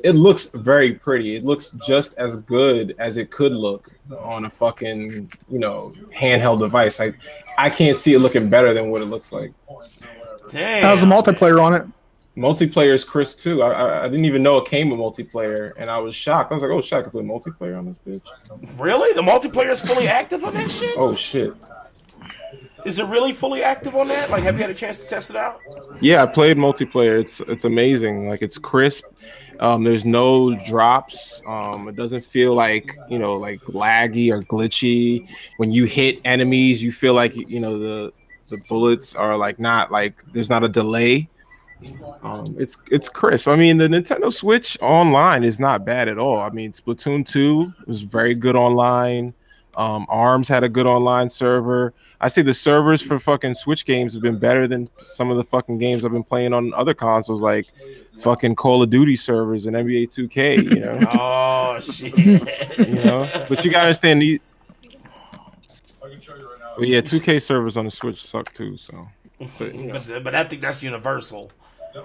it looks very pretty. It looks just as good as it could look on a fucking, you know, handheld device. I can't see it looking better than what it looks like. Damn. How's the multiplayer on it? Multiplayer is crisp too. I didn't even know it came with multiplayer, and I was shocked. I was like, oh shit, I could play multiplayer on this bitch. Really? The multiplayer is fully active on that shit? Oh shit. Is it really fully active on that? Like, have you had a chance to test it out? Yeah, I played multiplayer. It's amazing. Like, it's crisp. There's no drops. It doesn't feel like, you know, like laggy or glitchy. When you hit enemies, you feel like, you know, the bullets are like not like there's not a delay. It's crisp. I mean, the Nintendo Switch online is not bad at all. I mean, Splatoon 2 was very good online. ARMS had a good online server. I say the servers for fucking Switch games have been better than some of the fucking games I've been playing on other consoles, like fucking Call of Duty servers and NBA 2K, you know? Oh, shit. You know? But you gotta understand these. But yeah, 2K servers on the Switch suck too, so. But I think that's universal.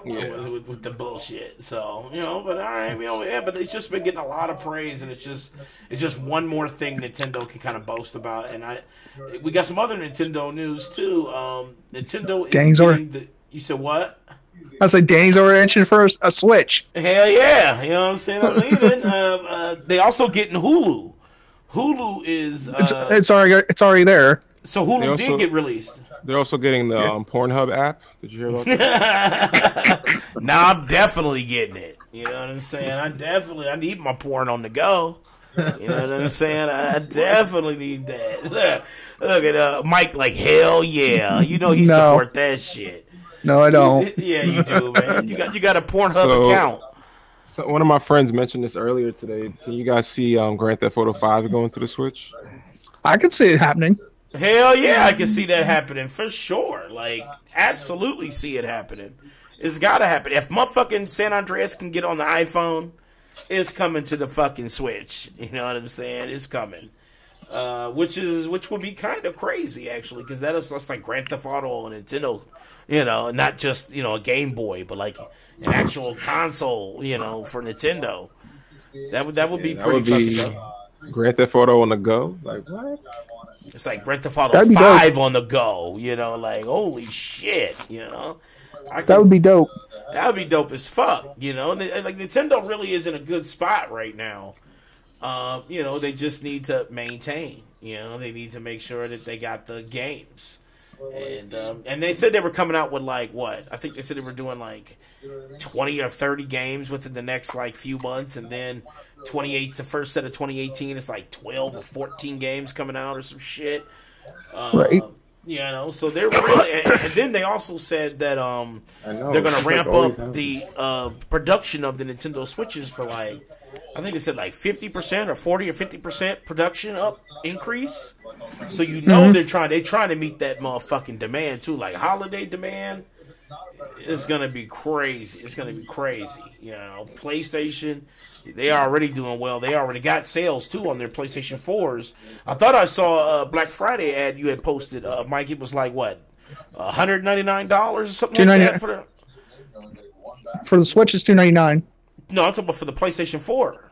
Yeah. With the bullshit. So, you know, but all right, you know, yeah, but it's just been getting a lot of praise, and it's just one more thing Nintendo can kind of boast about. And we got some other Nintendo news too. Nintendo is getting you said what? I said Danny's already mentioned for a Switch. Hell yeah, you know what I'm saying? I'm leaving. They also getting Hulu. Hulu is it's already there. So Hulu did get released. They're also getting the Pornhub app. Did you hear about that? Now I'm definitely getting it. You know what I'm saying? I need my porn on the go. You know what I'm saying? I definitely need that. Look at Mike like, hell yeah. You know he support that shit. No, I don't. Yeah, you do, man. You got a Pornhub account. So one of my friends mentioned this earlier today. Can you guys see Grand Theft Auto 5 going to the Switch? I could see it happening. Hell yeah, I can see that happening for sure. Like, absolutely see it happening. It's gotta happen. If motherfucking San Andreas can get on the iPhone, it's coming to the fucking Switch. You know what I'm saying? It's coming. which would be kind of crazy actually, because that's like Grand Theft Auto on Nintendo, not just a Game Boy, but like an actual console, for Nintendo. That would be pretty fucking dope. Grand Theft Auto on the go, like what? It's like Grand Theft Auto 5 on the go, like holy shit, That would be dope. That would be dope as fuck, Like Nintendo really is in a good spot right now. They just need to maintain. They need to make sure that they got the games, and they said they were coming out with like what? I think they said they were doing like 20 or 30 games within the next like few months, and then the first set of 2018 is like 12 or 14 games coming out or some shit. Right. So they're really, and then they also said that they're going to ramp up the production of the Nintendo Switches for like, I think they said like 50% or 40 or 50% production increase. So they're trying to meet that motherfucking demand too, like holiday demand. It's gonna be crazy. It's gonna be crazy. PlayStation, they are already doing well. They already got sales too on their PlayStation 4s. I thought I saw a Black Friday ad you had posted, Mike. It was like what, $199 or something like that for the Switch. It's $299. No, I'm talking about for the PlayStation 4.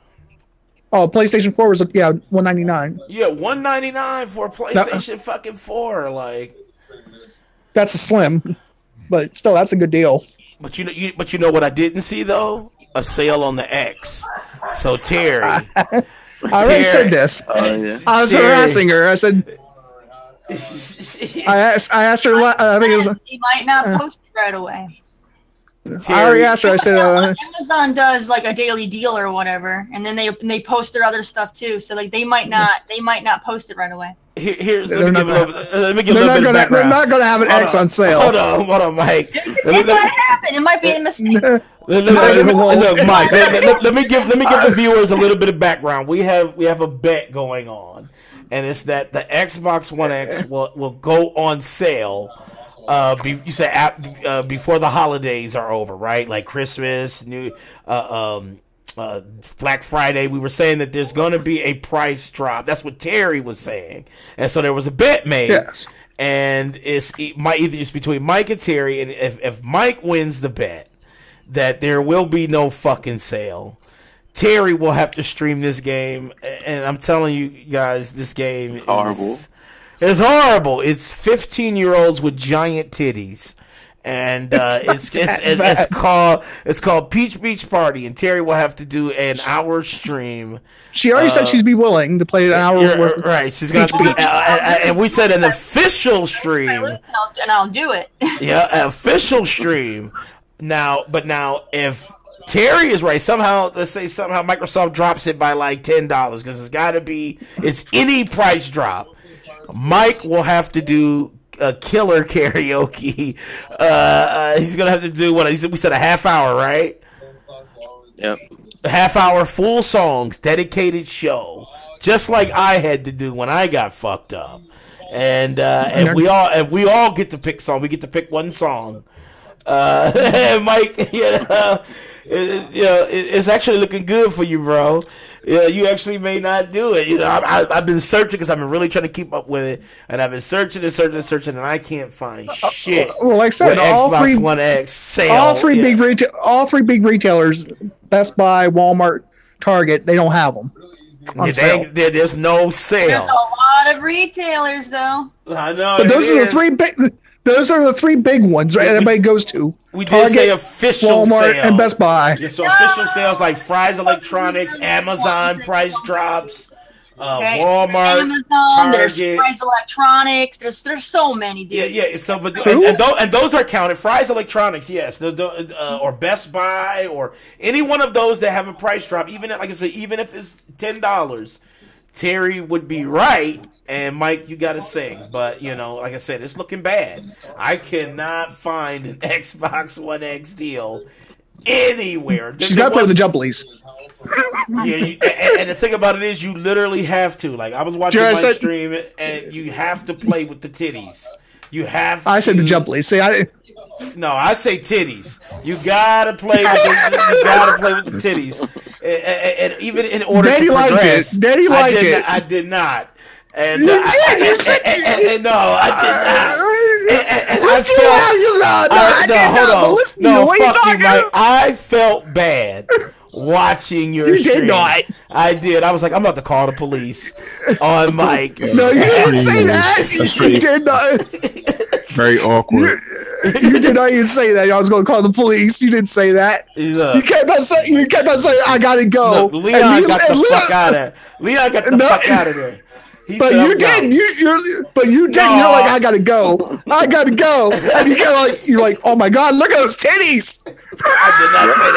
Oh, PlayStation 4 was $199. Yeah, $199 for a PlayStation fucking 4. Like, that's a slim, but still, that's a good deal. But you know what I didn't see though? A sale on the X. So Terry, I already said this. Yeah. I was harassing her. I said, I asked her. I think it was. He might not post it right away. I already asked her. I said, Amazon does like a daily deal or whatever, and then they post their other stuff too. So like they might not post it right away. Let me give a little bit of background. They're not going to have an X on sale. Hold on, Mike. It might happen. It might be a mistake. Look, Mike. Let me give the viewers a little bit of background. We have a bet going on, and it's that the Xbox One X will go on sale. You said before the holidays are over, right? Like Christmas, Black Friday. We were saying that there's going to be a price drop. That's what Terry was saying, and so there was a bet made. Yes. And it's between Mike and Terry, and if Mike wins the bet, that there will be no fucking sale. Terry will have to stream this game, and I'm telling you guys, this game is horrible. It's horrible. It's 15-year-olds with giant titties, and it's called Peach Beach Party, and Terry will have to do an hour stream. She already said she'd be willing to play an hour. Right, she's going to do, and we said an official stream, and I'll do it. Yeah, an official stream. Now, if Terry is right, let's say somehow Microsoft drops it by like $10, because it's any price drop. Mike will have to do a killer karaoke. He's gonna have to do we said a half hour, right? Yep. A half hour, full songs, dedicated show, just like I had to do when I got fucked up. And we all get to pick song. We get to pick one song. And Mike, it's actually looking good for you, bro. Yeah, you actually may not do it. I've been searching because I've been really trying to keep up with it, and I've been searching, and I can't find shit. Well, like I said, Xbox One X sale. All three big retailers, Best Buy, Walmart, Target, they don't have them on sale. There's no sale. There's a lot of retailers, though. I know. But those are the three big. Those are the three big ones, right? Everybody goes to. We did Target, say official Walmart, sale. and Best Buy. Yeah, so official sales like Fry's Electronics, Amazon price drops, Walmart, Amazon, Target. There's Fry's Electronics. There's so many, dude. Yeah. So, and those are counted. Fry's Electronics, yes, or Best Buy, or any one of those that have a price drop. Even like I said, even if it's $10. Terry would be right, and Mike, you got to sing. But, like I said, it's looking bad. I cannot find an Xbox One X deal anywhere. She's got to play the Jumblies. Yeah, and the thing about it is you literally have to. Like, I was watching Mike stream, and you have to play with the titties. You have to. I said the Jumblies. See, No, I say titties. You gotta play with the titties, and even in order Daddy to progress. liked it. Daddy liked it. I did not. And You did. You said no, I did not. And Listen to what I just I did hold not. on. But listen to you. What are you Fuck you, talking Mike. about? I felt bad watching your You stream. did not. I did. I was like, I'm about to call the police on Mike. No, you didn't say that. You did not. Very awkward. You did not even say that. I was going to call the police. You didn't say that. Look, You kept on saying, I gotta go. look, Leon got the fuck out of there. Leon got the fuck out of there. He But said, you I'm did. gone. But you did. No. You're like, I gotta go. I gotta go. And you're like, oh my god, look at those titties. I did not say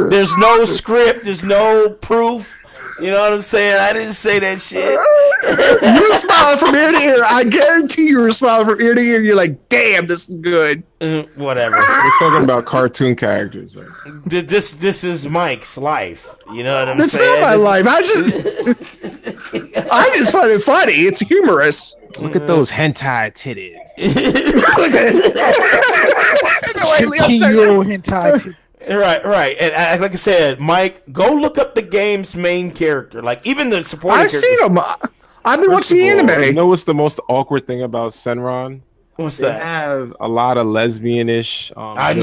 that. There's no script. There's no proof. You know what I'm saying? I didn't say that shit. You were smiling from ear to ear. I guarantee you were smiling from ear to ear. You're like, damn, this is good. Whatever. We're talking about cartoon characters. Right? This is Mike's life. You know what I'm That's saying? not my life. I just find it funny. It's humorous. Look at those hentai titties. Lately, I'm saying, 15-year-old hentai. Right. And like I said, Mike, go look up the game's main character. Like, even the supporting I've seen them. I've been watching the You anime. know what's the most awkward thing about Senran? What's They that? have a lot of lesbianish I jokes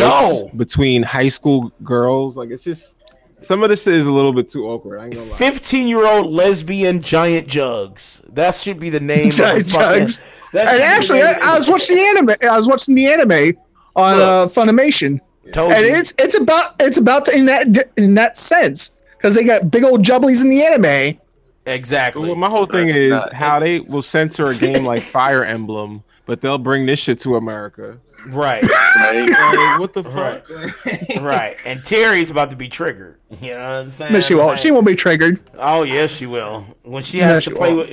know. between high school girls. Like, it's just, some of this is a little bit too awkward. I ain't gonna lie. 15-year-old lesbian giant jugs. That should be the name Giant of the fucking... jugs. that should And be the actually, name of I was watching the anime. I was watching the anime on Funimation, Told and you. it's about in that sense because they got big old jubblies in the anime. Exactly. Well, my whole thing is how they will censor a game like Fire Emblem, but they'll bring this shit to America. Right. Like, what the fuck? Right. And Terry's about to be triggered. You know what I'm saying? No, she won't. She won't be triggered. Oh yes, she will. When she has No, to she play won't.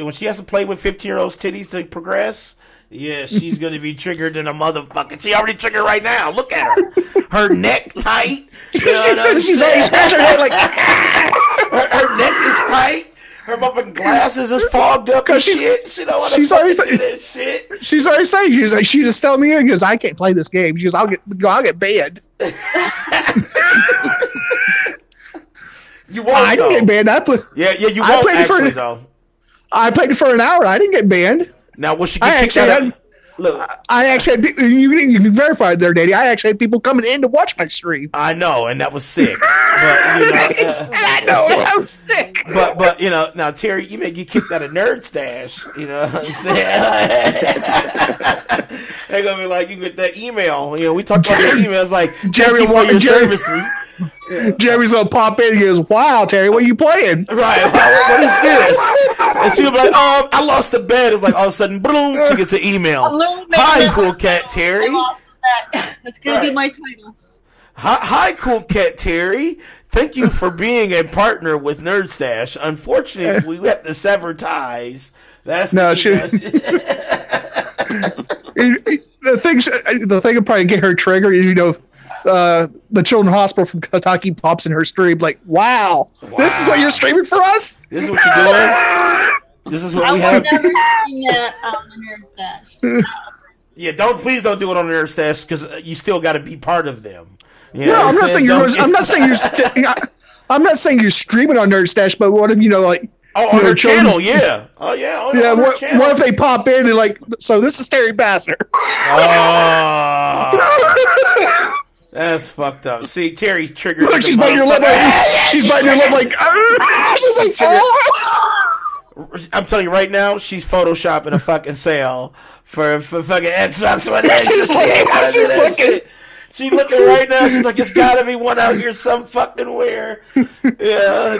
with 15-year-olds titties to progress. Yeah, she's gonna be triggered in a motherfucker. She already triggered right now. Look at her. Her neck tight. You know what I'm She's saying? already scratching her head like her neck is tight. Her motherfucking glasses is fogged up and shit. She don't want to already fucking do that shit. she's already saying she just tell me because I can't play this game. She goes, I'll get banned. You won't. I didn't get banned. Yeah, you I won't played it for- actually though. I played it for an hour. I didn't get banned. Now, will she I get kicked actually out had. of... Look, I actually had, you can verify there, Daddy. I actually had people coming in to watch my stream. I know, and that was sick. But, you know, I know, that was sick. but you know, now Terry, you may get kicked out of Nerd Stash. You know what I'm saying? They're gonna be like, you get that email. You know, we talked about the emails like, Jerry, thank you for your Jerry- services. Jeremy's gonna pop in and he goes, "Wow, Terry, what are you playing?" Right? What is this? And she'll be like, I lost the bed. It's like all of a sudden, boom, she gets an email. Hi, Cool Cat Terry. I lost that. That's gonna be my title. Hi, Cool Cat Terry. Thank you for being a partner with Nerd Stash. Unfortunately, we have to sever ties. That's No, the thing will probably get her triggered. You know, the Children's Hospital from Kentucky pops in her stream like, "Wow, this is what you're streaming for us? This is what you're doing? This is what I we will have." never see that on the Nerd Stash. Yeah, please don't do it on Nerd Stash because you still got to be part of them. You know No, what I'm not saying Don't you're. get- I'm not saying you're. I'm not saying you're streaming on Nerd Stash, but what if like? Oh, you on know, her children's- channel, yeah. Oh, yeah. On Yeah, on her what channel. if they pop in and like? So this is Terry Bassner. Oh, that's fucked up. See, Terry's triggered. Look, she's biting her lip. She's biting her lip like. She's like, oh. I'm telling you right now, she's photoshopping a fucking sale for fucking Xbox One X. She's looking. She's looking. She's looking right now. She's like, it's gotta be one out here some fucking where. Yeah.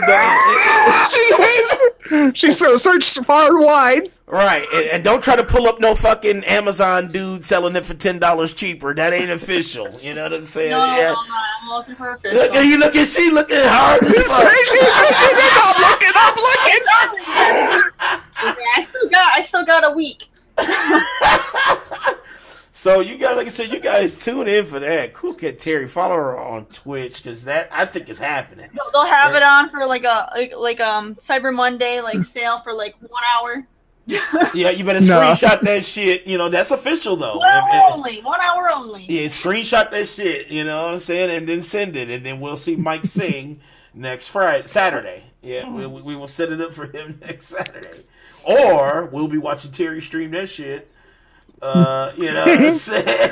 She's so search far and wide. Right. And don't try to pull up no fucking Amazon dude selling it for $10 cheaper. That ain't official. You know what I'm saying? No, Yeah. I'm looking for a fish. Look, you looking, she looking hard as fuck. I'm I still got a week. So you guys, like I said, you guys tune in for that. Cool Cat Terry, follow her on Twitch because that I think is happening. They'll have it on for like a Cyber Monday sale for like 1 hour. Yeah, you better No. screenshot that shit. You know, that's official though. 1 hour only. 1 hour only. Yeah, screenshot that shit, you know what I'm saying, and then send it, and then we'll see Mike sing next Saturday. Yeah, we will set it up for him next Saturday. Or we'll be watching Terry stream that shit. You know what I'm saying?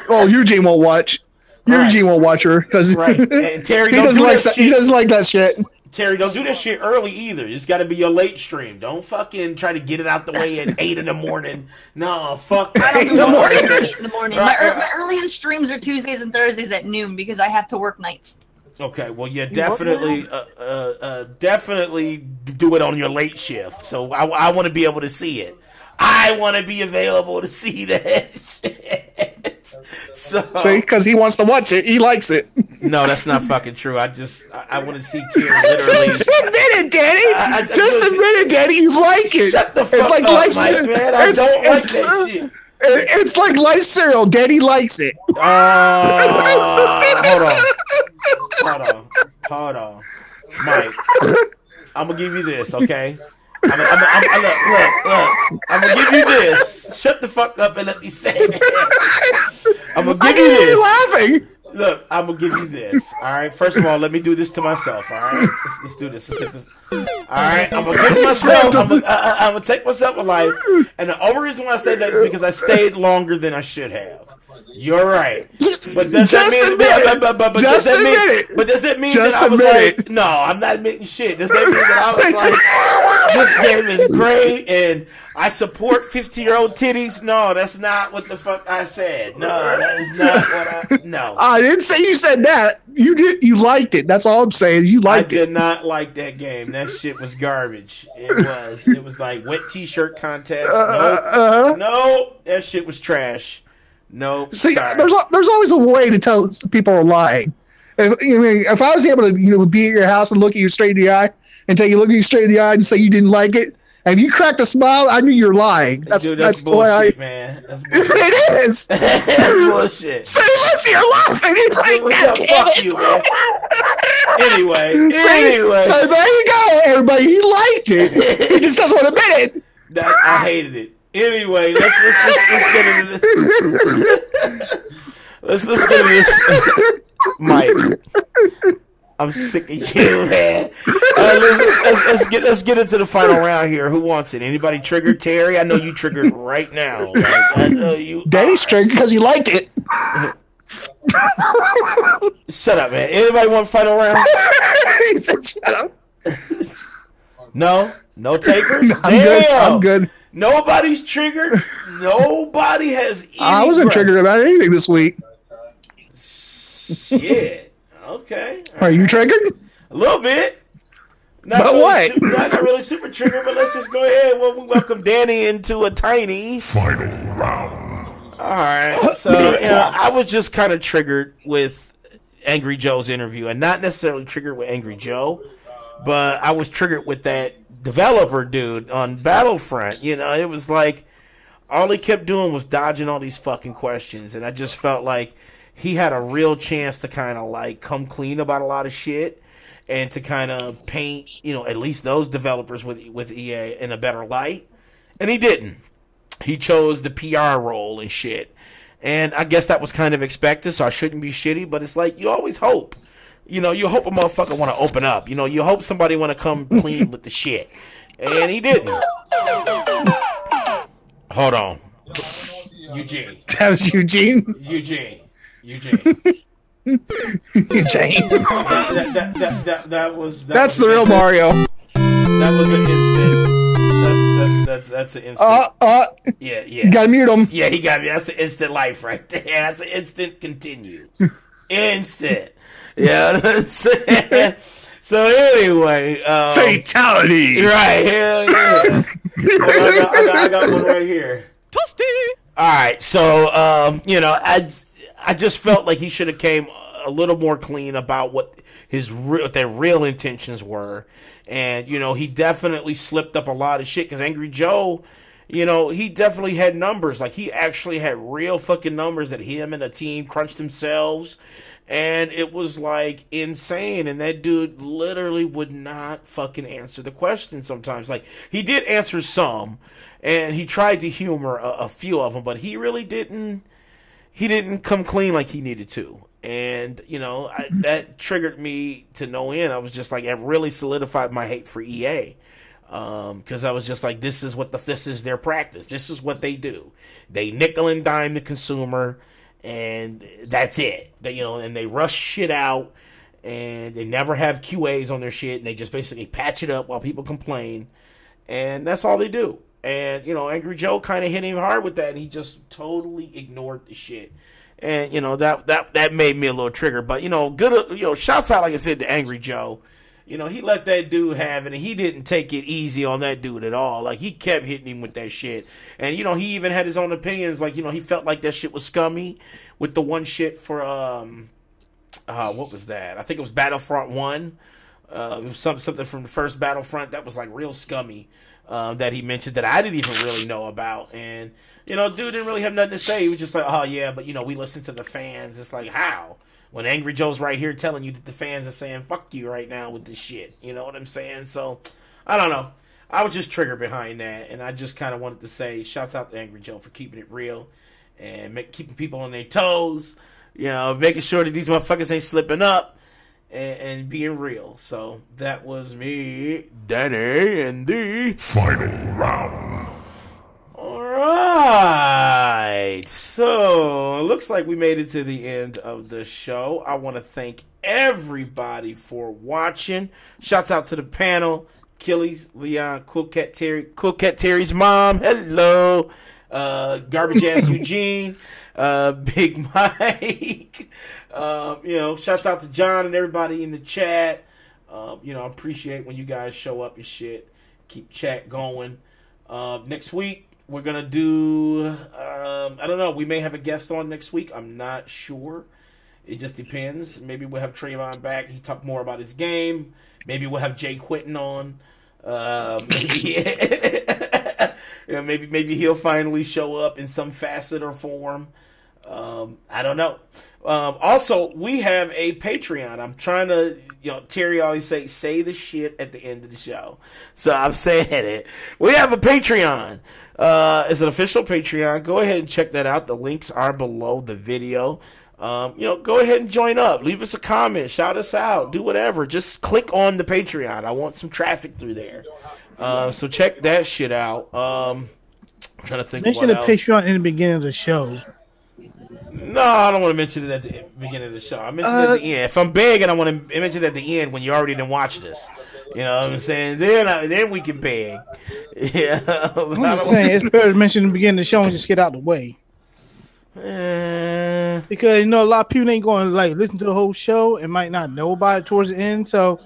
Oh, Eugene won't watch. Eugene won't watch her because and Terry he doesn't like that. He doesn't like that shit. Terry, don't do that shit early either. It's got to be a late stream. Don't fucking try to get it out the way at 8 in the morning. No, fuck that. I don't do morning. 8 in the morning. My earliest streams are Tuesdays and Thursdays at noon because I have to work nights. Okay, well, yeah, definitely do it on your late shift. So I want to be able to see it. I want to be available to see that shit. So, see, because he wants to watch it. He likes it. No, that's not fucking true. I want to see Terry literally. Just admit it, Daddy. Just admit it, Daddy. You like it. Shut the fuck up, Mike, man. I don't like that shit. It's like life cereal. Daddy likes it. Hold on, Mike. I'm gonna give you this, okay? Look. I'm gonna give you this. Shut the fuck up and let me say it. I'm gonna give you this. Laughing. Look, I'm gonna give you this. All right. First of all, let me do this to myself. All right. Let's do this. Let's get this. All right. I'm gonna give myself. I'm gonna take myself a life. And the only reason why I say that is because I stayed longer than I should have. You're right. But does that mean? Does that mean that I was like, no, I'm not admitting shit. Does that mean that I was like, this game is great and I support 15-year-old titties? No, that's not what the fuck I said. No, that is not what no. I didn't say you said that. You did. You liked it. That's all I'm saying. You liked it. I did not like that game. That shit was garbage. It was like wet t-shirt contest. No, that shit was trash. No, see, sorry. there's always a way to tell people are lying. If I was able to be at your house and look at you straight in the eye and tell you look at you straight in the eye and say you didn't like it, and you cracked a smile, I knew you're lying. That's bullshit, the way man. That's bullshit. It is. That's bullshit. Say, listen, you're laughing. Fuck you, man. Anyway. So there you go, everybody. He liked it. He just doesn't want to admit it. I hated it. Anyway, let's get into this. Let's get into this, Mike. I'm sick of you, man. Let's get into the final round here. Who wants it? Anybody triggered? Terry, I know you triggered right now. Like, I know you. Daddy's triggered because he liked it. Shut up, man. Anybody want final round? He said, "Shut up." No takers. I'm good. Nobody's triggered. Nobody has. I wasn't triggered about anything this week. Shit. Okay. Are you triggered? A little bit. Not but really what? Not really super triggered, but let's just go ahead. Well, we welcome Danny into a tiny final round. All right. So, I was just kind of triggered with Angry Joe's interview, and not necessarily triggered with Angry Joe, but I was triggered with that developer dude on Battlefront. It was like all he kept doing was dodging all these fucking questions, and I just felt like he had a real chance to kind of like come clean about a lot of shit and to kind of paint, at least those developers with EA in a better light, and he didn't. He chose the PR role and shit, and I guess that was kind of expected, so I shouldn't be shitty, but it's like you always hope. You hope a motherfucker want to open up. You hope somebody want to come clean with the shit. And he didn't. Hold on. Eugene. That was Eugene? Eugene. Eugene. That was... That's the real Mario. That was an instant... That's an instant... Yeah. You gotta mute him. Yeah, he got me. That's the instant life right there. That's the instant continue. Instant. Yeah, so anyway, fatality. Right? Hell yeah! I got one right here. Toasty. All right, so I just felt like he should have came a little more clean about what their real intentions were, and he definitely slipped up a lot of shit because Angry Joe. He definitely had numbers. Like, he actually had real fucking numbers that him and the team crunched themselves. And it was, like, insane. And that dude literally would not fucking answer the question sometimes. Like, he did answer some. And he tried to humor a few of them. But he really didn't he didn't come clean like he needed to. And, you know, that triggered me to no end. I was just like, it really solidified my hate for EA. Because I was just like, this is their practice. This is what they do. They nickel and dime the consumer, and that's it. They, you know, and they rush shit out, and they never have QAs on their shit, and they just basically patch it up while people complain, and that's all they do. And, you know, Angry Joe kind of hit him hard with that, and he just totally ignored the shit. And, you know, that made me a little triggered. But, you know, good, you know, shouts out, like I said, to Angry Joe. You know, he let that dude have it, and he didn't take it easy on that dude at all. Like, he kept hitting him with that shit. And, you know, he even had his own opinions. Like, you know, he felt like that shit was scummy with the one shit for, what was that? I think it was Battlefront 1. It was something from the first Battlefront that was, like, real scummy that he mentioned that I didn't even really know about. And, you know, dude didn't really have nothing to say. He was just like, oh, yeah, but, you know, we listen to the fans. It's like, how? When Angry Joe's right here telling you that the fans are saying, fuck you right now with this shit. You know what I'm saying? So, I don't know. I was just triggered behind that. And I just kind of wanted to say, shouts out to Angry Joe for keeping it real. And keeping people on their toes. You know, making sure that these motherfuckers ain't slipping up. And being real. So, that was me, Danny, and the final round. Alright, so it looks like we made it to the end of the show. I want to thank everybody for watching. Shouts out to the panel, Akeyles, Leon, Cool Cat Terri's mom, hello, Garbage Ass Eugene, Big Mike, you know, shouts out to John and everybody in the chat. You know, I appreciate when you guys show up and shit. Keep chat going. Next week, we're going to do, I don't know, we may have a guest on next week. I'm not sure. It just depends. Maybe we'll have Trayvon back. He talk more about his game. Maybe we'll have Jay Quinton on. Maybe, yeah, maybe he'll finally show up in some facet or form. I don't know. Also, we have a Patreon. I'm trying to, you know, Terry always say the shit at the end of the show. So I'm saying it. We have a Patreon. It's an official Patreon. Go ahead and check that out. The links are below the video. You know, go ahead and join up. Leave us a comment. Shout us out. Do whatever. Just click on the Patreon. I want some traffic through there. So check that shit out. I'm trying to think of what Mention the else. Patreon in the beginning of the show. No, I don't want to mention it at the beginning of the show. I mention it at the end. If I'm big and I want to mention it at the end when you already didn't watch this. You know what I'm saying? Then we can beg. Yeah. I'm just saying, it's better to mention in the beginning of the show and just get out the way. Because, you know, a lot of people ain't going to, like, listen to the whole show and might not know about it towards the end. So,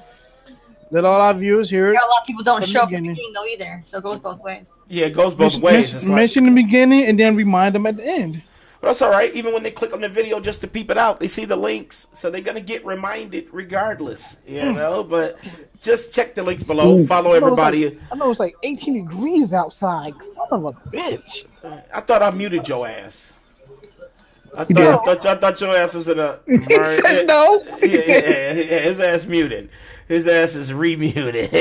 let all our viewers hear it. Yeah, a lot of people don't show up the at the beginning. beginning, though, either. So it goes both ways. Yeah, it goes both ways. It's like, Mention in the beginning and then remind them at the end. but that's all right. Even when they click on the video just to peep it out, they see the links. So they're going to get reminded regardless. You know? But just check the links below. Ooh. Follow everybody. I know it's like 18 degrees outside. Son of a bitch. I thought I muted your ass. I did. thought your ass was in a... He says no. Yeah, his ass muted. His ass is remuted.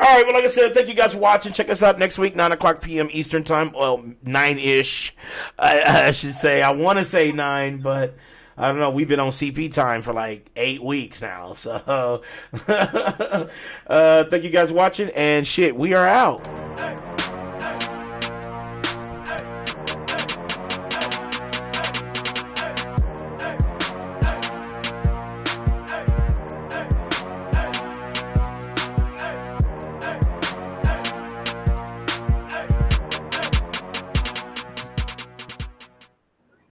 All right, well, like I said, thank you guys for watching. Check us out next week, 9 o'clock p.m. Eastern Time. Well, 9-ish, I should say. I want to say 9, but I don't know. We've been on CP time for like 8 weeks now. So, thank you guys for watching, and shit, we are out.